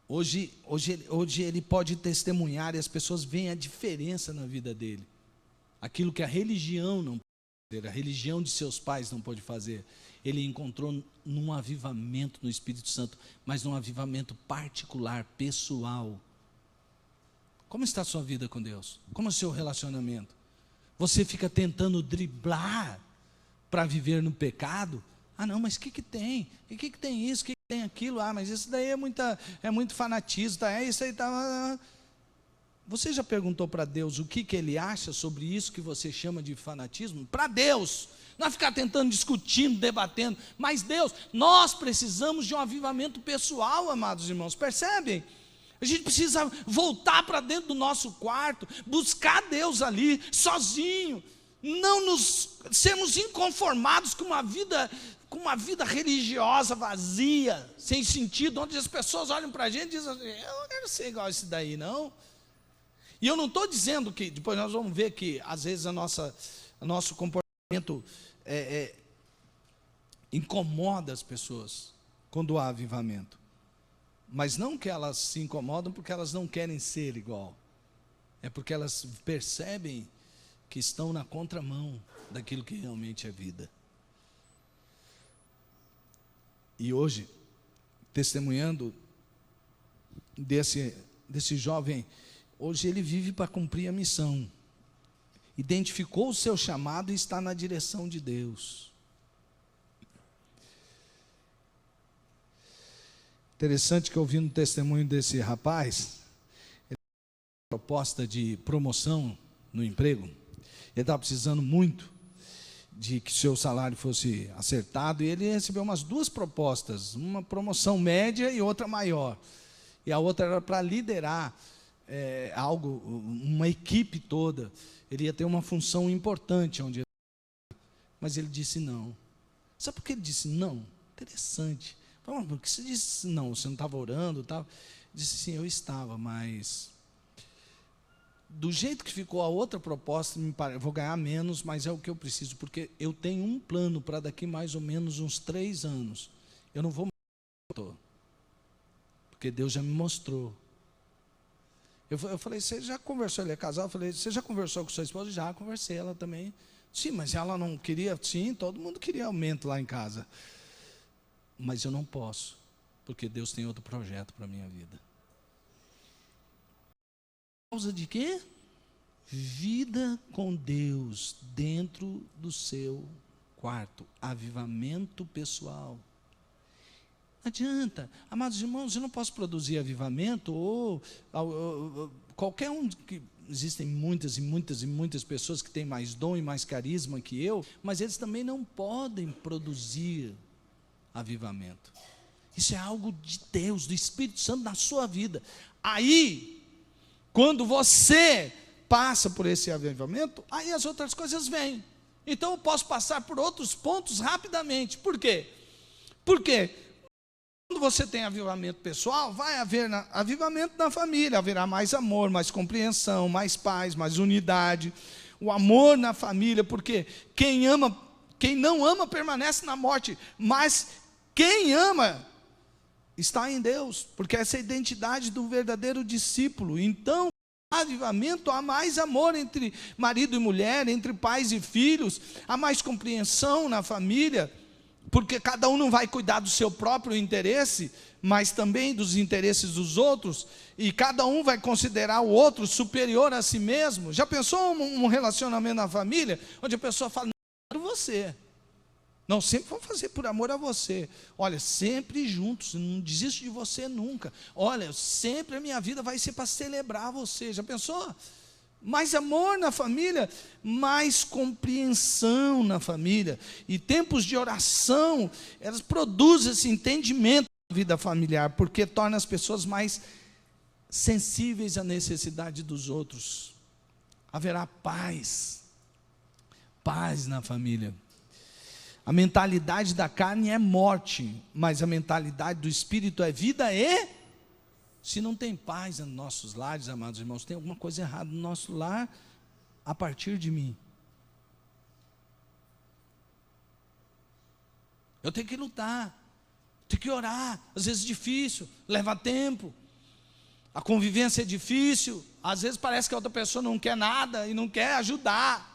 Speaker 10: Hoje ele pode testemunhar e as pessoas veem a diferença na vida dele. Aquilo que a religião não pode fazer, a religião de seus pais não pode fazer. Ele encontrou num avivamento no Espírito Santo, mas num avivamento particular, pessoal. Como está a sua vida com Deus? Como é o seu relacionamento? Você fica tentando driblar para viver no pecado? Ah não, mas o que tem? O que tem isso? O que tem aquilo? Ah, mas isso daí é muito fanatismo, tá? Isso aí tá... Você já perguntou para Deus o que Ele acha sobre isso que você chama de fanatismo? Para Deus, não é ficar tentando, discutindo, debatendo, mas Deus, nós precisamos de um avivamento pessoal, amados irmãos, percebem? A gente precisa voltar para dentro do nosso quarto, buscar Deus ali, sozinho, não nos sermos inconformados com uma vida religiosa vazia, sem sentido, onde as pessoas olham para a gente e dizem assim, eu não quero ser igual a esse daí não. E eu não estou dizendo que, depois nós vamos ver que às vezes nosso comportamento incomoda as pessoas quando há avivamento. Mas não que elas se incomodam porque elas não querem ser igual. É porque elas percebem que estão na contramão daquilo que realmente é vida. E hoje, testemunhando desse jovem, hoje ele vive para cumprir a missão. Identificou o seu chamado e está na direção de Deus. Interessante que ouvindo o testemunho desse rapaz, ele teve uma proposta de promoção no emprego. Ele estava precisando muito de que seu salário fosse acertado, e ele recebeu umas 2 propostas, uma promoção média e outra maior. E a outra era para liderar uma equipe toda. Ele ia ter uma função importante onde ele... Mas ele disse não. Sabe por que ele disse não? Interessante. Falei, por que você disse não? Você não estava orando? Estava? Disse sim, eu estava, mas do jeito que ficou a outra proposta, eu vou ganhar menos, mas é o que eu preciso, porque eu tenho um plano para daqui mais ou menos uns 3 anos. Eu não vou mais, porque Deus já me mostrou. Eu falei, você já conversou? Ele é casado? Eu falei, você já conversou com sua esposa? Já conversei, ela também. Sim, mas ela não queria? Sim, todo mundo queria aumento lá em casa. Mas eu não posso, porque Deus tem outro projeto para a minha vida. Por causa de quê? Vida com Deus dentro do seu quarto. Avivamento pessoal. Não adianta. Amados irmãos, eu não posso produzir avivamento ou qualquer um que... Existem muitas e muitas e muitas pessoas que têm mais dom e mais carisma que eu, mas eles também não podem produzir avivamento. Isso é algo de Deus, do Espírito Santo na sua vida. Aí, quando você passa por esse avivamento, aí as outras coisas vêm. Então eu posso passar por outros pontos rapidamente. Por quê? Porque quando você tem avivamento pessoal, vai haver avivamento na família, haverá mais amor, mais compreensão, mais paz, mais unidade. O amor na família, porque quem não ama permanece na morte, mas quem ama está em Deus, porque essa é a identidade do verdadeiro discípulo. Então, avivamento, há mais amor entre marido e mulher, entre pais e filhos, há mais compreensão na família, porque cada um não vai cuidar do seu próprio interesse, mas também dos interesses dos outros, e cada um vai considerar o outro superior a si mesmo. Já pensou um relacionamento na família, onde a pessoa fala, não, eu quero você. Não, sempre vou fazer por amor a você. Olha, sempre juntos, não desisto de você nunca. Olha, sempre a minha vida vai ser para celebrar você. Já pensou? Mais amor na família, mais compreensão na família. E tempos de oração, elas produzem esse entendimento da vida familiar, porque torna as pessoas mais sensíveis à necessidade dos outros. Haverá paz na família. A mentalidade da carne é morte, mas a mentalidade do Espírito é vida e... Se não tem paz nos nossos lares, amados irmãos, tem alguma coisa errada no nosso lar a partir de mim. Eu tenho que lutar, tenho que orar, às vezes é difícil, leva tempo. A convivência é difícil, às vezes parece que a outra pessoa não quer nada e não quer ajudar.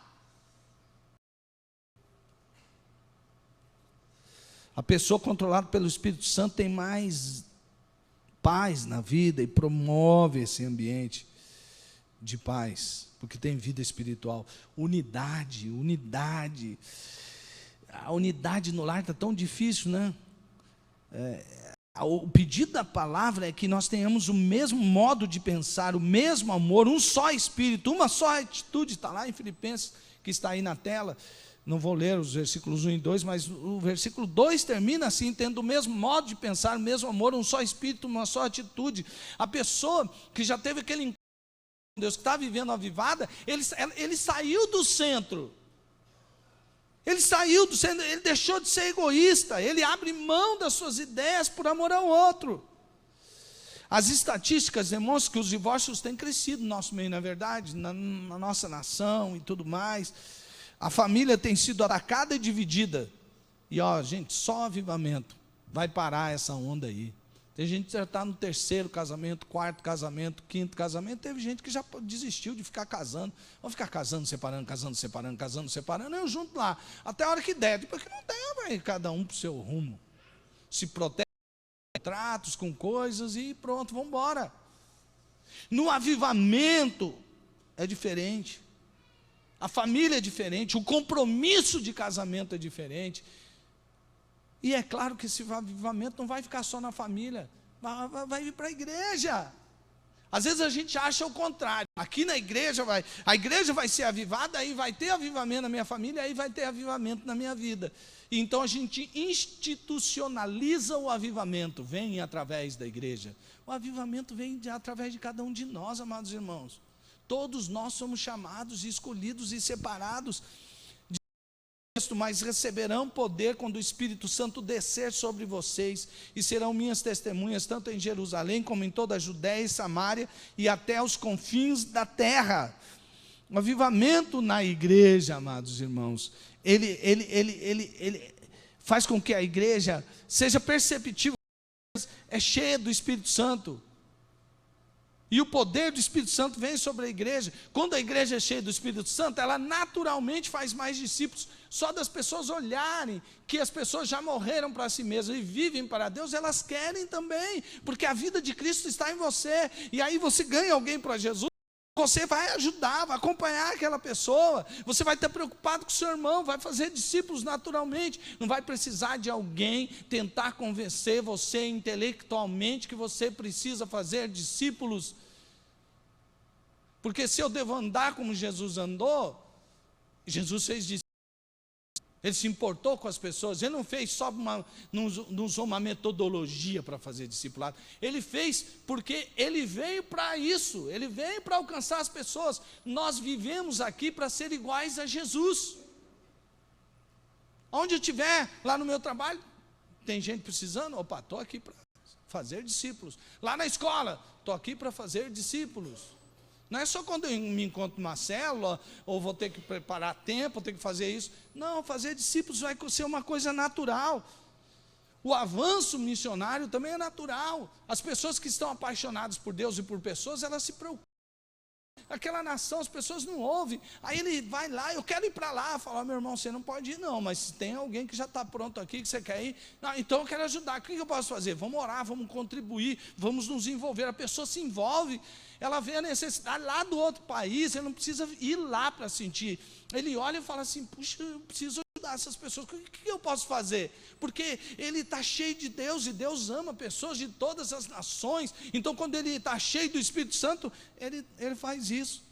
Speaker 10: A pessoa controlada pelo Espírito Santo tem mais paz na vida e promove esse ambiente de paz, porque tem vida espiritual. Unidade. A unidade no lar está tão difícil, né? O pedido da palavra é que nós tenhamos o mesmo modo de pensar, o mesmo amor, um só espírito, uma só atitude. Está lá em Filipenses, que está aí na tela. Não vou ler os versículos 1 e 2, mas o versículo 2 termina assim, tendo o mesmo modo de pensar, o mesmo amor, um só espírito, uma só atitude. A pessoa que já teve aquele encontro com Deus, que está vivendo avivada, ele saiu do centro. Ele saiu do centro, ele deixou de ser egoísta, ele abre mão das suas ideias por amor ao outro. As estatísticas demonstram que os divórcios têm crescido no nosso meio, na verdade, na nossa nação e tudo mais. A família tem sido atacada e dividida. E ó, gente, só avivamento vai parar essa onda aí. Tem gente que já está no 3º casamento, 4º casamento, 5º casamento. Teve gente que já desistiu de ficar casando. Vamos ficar casando, separando, casando, separando, casando, separando. Eu junto lá, até a hora que der. Depois que não der, vai cada um para o seu rumo. Se protege com contratos, com coisas e pronto, vamos embora. No avivamento é diferente. A família é diferente, o compromisso de casamento é diferente. E é claro que esse avivamento não vai ficar só na família, vai vir para a igreja. Às vezes a gente acha o contrário. Aqui na igreja a igreja vai ser avivada, aí vai ter avivamento na minha família, aí vai ter avivamento na minha vida. E então a gente institucionaliza o avivamento, vem através da igreja. O avivamento vem através de cada um de nós, amados irmãos. Todos nós somos chamados, escolhidos e separados. Mas receberão poder quando o Espírito Santo descer sobre vocês, e serão minhas testemunhas, tanto em Jerusalém, como em toda a Judéia e Samária, e até os confins da terra. O avivamento na igreja, amados irmãos, ele faz com que a igreja seja perceptível, é cheia do Espírito Santo. E o poder do Espírito Santo vem sobre a igreja. Quando a igreja é cheia do Espírito Santo, ela naturalmente faz mais discípulos. Só das pessoas olharem que as pessoas já morreram para si mesmas e vivem para Deus, elas querem também, porque a vida de Cristo está em você. E aí você ganha alguém para Jesus, você vai ajudar, vai acompanhar aquela pessoa, você vai estar preocupado com o seu irmão, vai fazer discípulos naturalmente, não vai precisar de alguém tentar convencer você intelectualmente que você precisa fazer discípulos. Porque se eu devo andar como Jesus andou, Jesus fez discípulos. Ele se importou com as pessoas, ele não fez só não usou uma metodologia para fazer discipulado, ele fez porque ele veio para isso, ele veio para alcançar as pessoas. Nós vivemos aqui para ser iguais a Jesus. Onde eu estiver, lá no meu trabalho, tem gente precisando, opa, estou aqui para fazer discípulos. Lá na escola, estou aqui para fazer discípulos. Não é só quando eu me encontro numa célula, ou vou ter que preparar tempo, vou ter que fazer isso. Não, fazer discípulos vai ser uma coisa natural. O avanço missionário também é natural. As pessoas que estão apaixonadas por Deus e por pessoas, elas se preocupam. Aquela nação, as pessoas não ouvem. Aí ele vai lá, eu quero ir para lá. Fala, meu irmão, você não pode ir não, mas se tem alguém que já está pronto aqui, que você quer ir, não, então eu quero ajudar. O que eu posso fazer? Vamos orar, vamos contribuir, vamos nos envolver. A pessoa se envolve, ela vê a necessidade lá do outro país, ele não precisa ir lá para sentir. Ele olha e fala assim, puxa, eu preciso ajudar essas pessoas, o que eu posso fazer? Porque ele está cheio de Deus, e Deus ama pessoas de todas as nações. Então quando ele está cheio do Espírito Santo, ele faz isso.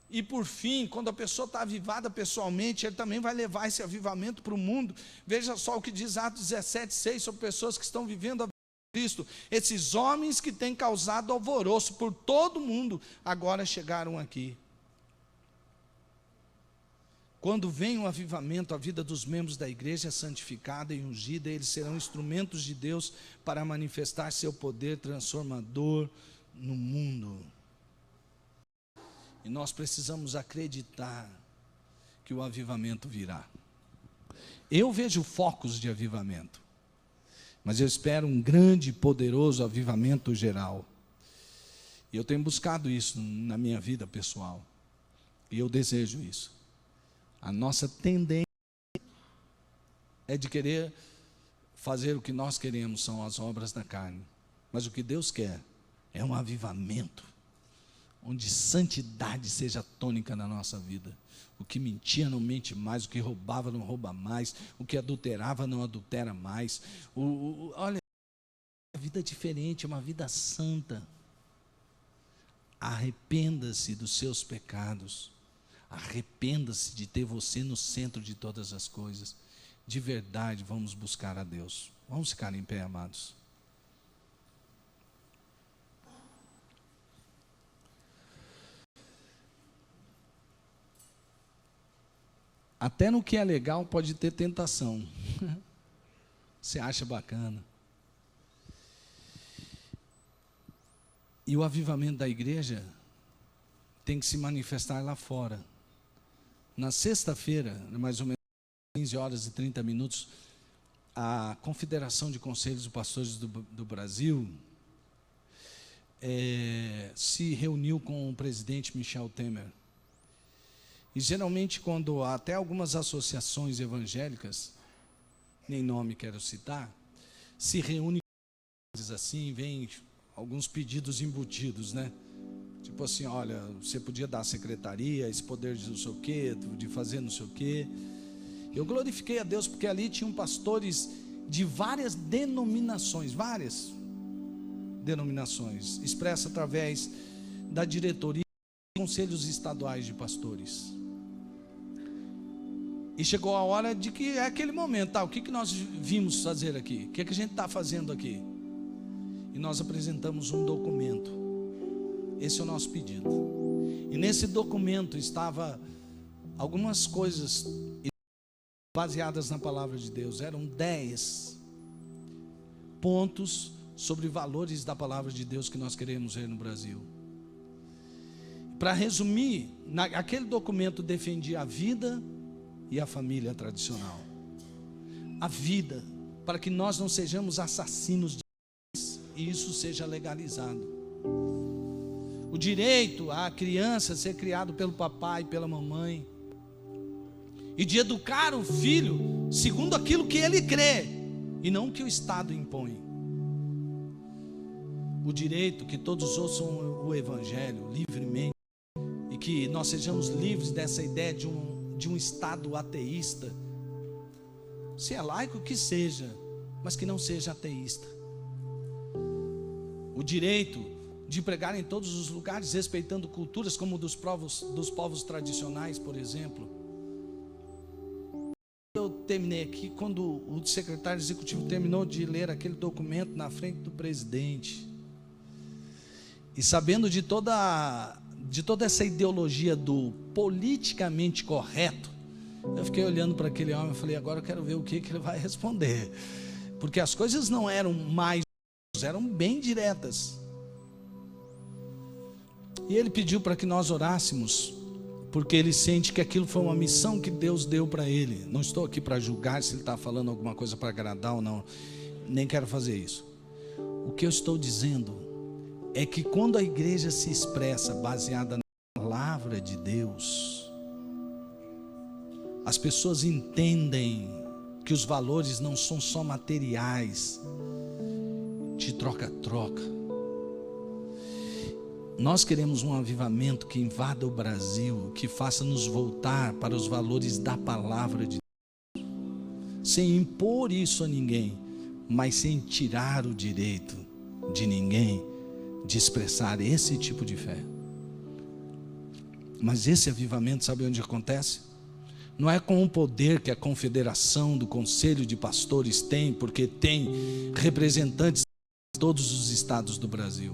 Speaker 10: E por fim, quando a pessoa está avivada pessoalmente, ele também vai levar esse avivamento para o mundo. Veja só o que diz Atos 17:6 sobre pessoas que estão vivendo a Cristo. Esses homens que têm causado alvoroço por todo o mundo, agora chegaram aqui. Quando vem o avivamento, a vida dos membros da igreja é santificada e ungida, eles serão instrumentos de Deus para manifestar seu poder transformador no mundo. E nós precisamos acreditar que o avivamento virá. Eu vejo focos de avivamento, mas eu espero um grande e poderoso avivamento geral. E eu tenho buscado isso na minha vida pessoal, e eu desejo isso. A nossa tendência é de querer fazer o que nós queremos, são as obras da carne. Mas o que Deus quer é um avivamento, onde santidade seja tônica na nossa vida. O que mentia não mente mais, o que roubava não rouba mais, o que adulterava não adultera mais. Olha, a vida é diferente, é uma vida santa. Arrependa-se dos seus pecados. Arrependa-se de ter você no centro de todas as coisas. De verdade, vamos buscar a Deus. Vamos ficar em pé, amados. Até no que é legal pode ter tentação. Você acha bacana. E o avivamento da igreja tem que se manifestar lá fora. Na sexta-feira, mais ou menos 15 horas e 30 minutos, a Confederação de Conselhos de Pastores do Brasil se reuniu com o presidente Michel Temer. E geralmente quando até algumas associações evangélicas, nem nome quero citar, se reúnem assim, vem alguns pedidos embutidos, né? Tipo assim, olha, você podia dar a secretaria, esse poder de não sei o quê, de fazer não sei o quê. Eu glorifiquei a Deus porque ali tinham pastores de várias denominações, expressa através da diretoria e conselhos estaduais de pastores. E chegou a hora de que é aquele momento, tá? O que nós vimos fazer aqui? O que a gente está fazendo aqui? E nós apresentamos um documento. Esse é o nosso pedido. E nesse documento estava algumas coisas baseadas na palavra de Deus. Eram 10 pontos sobre valores da palavra de Deus que nós queremos ver no Brasil. Para resumir, aquele documento defendia a vida e a família tradicional. A vida, para que nós não sejamos assassinos de Deus, e isso seja legalizado. O direito à criança ser criado pelo papai e pela mamãe, e de educar o filho segundo aquilo que ele crê e não o que o Estado impõe. O direito que todos ouçam o Evangelho livremente e que nós sejamos livres dessa ideia de um Estado ateísta. Se é laico, que seja, mas que não seja ateísta. O direito de pregar em todos os lugares, respeitando culturas como dos povos tradicionais, por exemplo. Eu terminei aqui, quando o secretário executivo terminou de ler aquele documento na frente do presidente, e sabendo de toda essa ideologia do politicamente correto, eu fiquei olhando para aquele homem e falei, agora eu quero ver o que ele vai responder, porque as coisas não eram eram bem diretas. E ele pediu para que nós orássemos, porque ele sente que aquilo foi uma missão que Deus deu para ele. Não estou aqui para julgar se ele está falando alguma coisa para agradar ou não, nem quero fazer isso. O que eu estou dizendo é que quando a igreja se expressa baseada na palavra de Deus, as pessoas entendem que os valores não são só materiais, de troca-troca. Nós queremos um avivamento que invada o Brasil, que faça nos voltar para os valores da palavra de Deus, sem impor isso a ninguém, mas sem tirar o direito de ninguém de expressar esse tipo de fé. Mas esse avivamento, sabe onde acontece? Não é com o poder que a confederação do conselho de pastores tem, porque tem representantes de todos os estados do Brasil.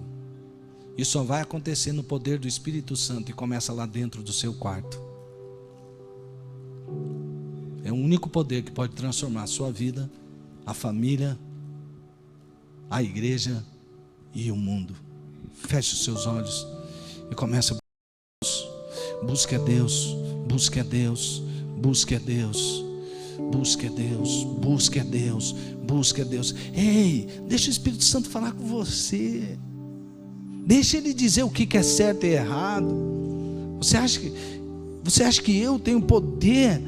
Speaker 10: Isso só vai acontecer no poder do Espírito Santo, e começa lá dentro do seu quarto. É o único poder que pode transformar a sua vida, a família, a igreja e o mundo. Feche os seus olhos e comece a busque a Deus, busque a Deus, busque a Deus, busque a Deus, busque a Deus, busque a Deus. Ei, deixa o Espírito Santo falar com você. Deixa ele dizer o que é certo e errado. Você acha que eu tenho poder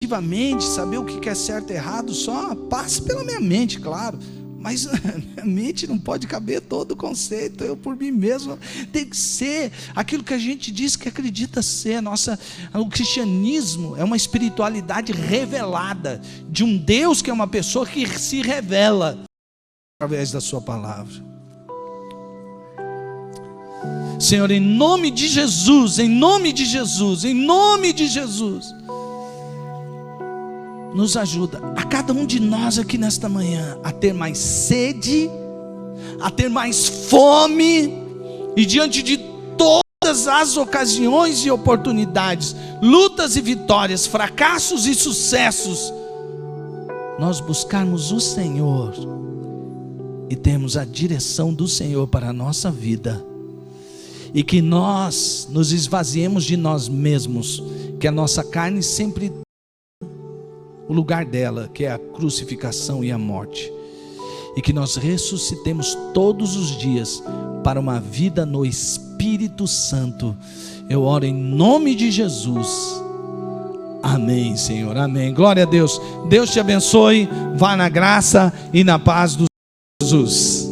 Speaker 10: ativamente saber o que é certo e errado? Só passe pela minha mente, claro. Mas a minha mente não pode caber todo o conceito. Eu por mim mesmo tem que ser aquilo que a gente diz que acredita ser. O cristianismo é uma espiritualidade revelada de um Deus que é uma pessoa que se revela através da sua palavra. Senhor, em nome de Jesus, em nome de Jesus, em nome de Jesus, nos ajuda, a cada um de nós aqui nesta manhã, a ter mais sede, a ter mais fome, e diante de todas as ocasiões e oportunidades, lutas e vitórias, fracassos e sucessos, nós buscarmos o Senhor e termos a direção do Senhor para a nossa vida. e que nós nos esvaziemos de nós mesmos, que a nossa carne sempre o lugar dela, que é a crucificação e a morte, e que nós ressuscitemos todos os dias para uma vida no Espírito Santo. Eu oro em nome de Jesus. Amém, Senhor, amém. Glória a Deus. Deus te abençoe. Vá na graça e na paz do Jesus.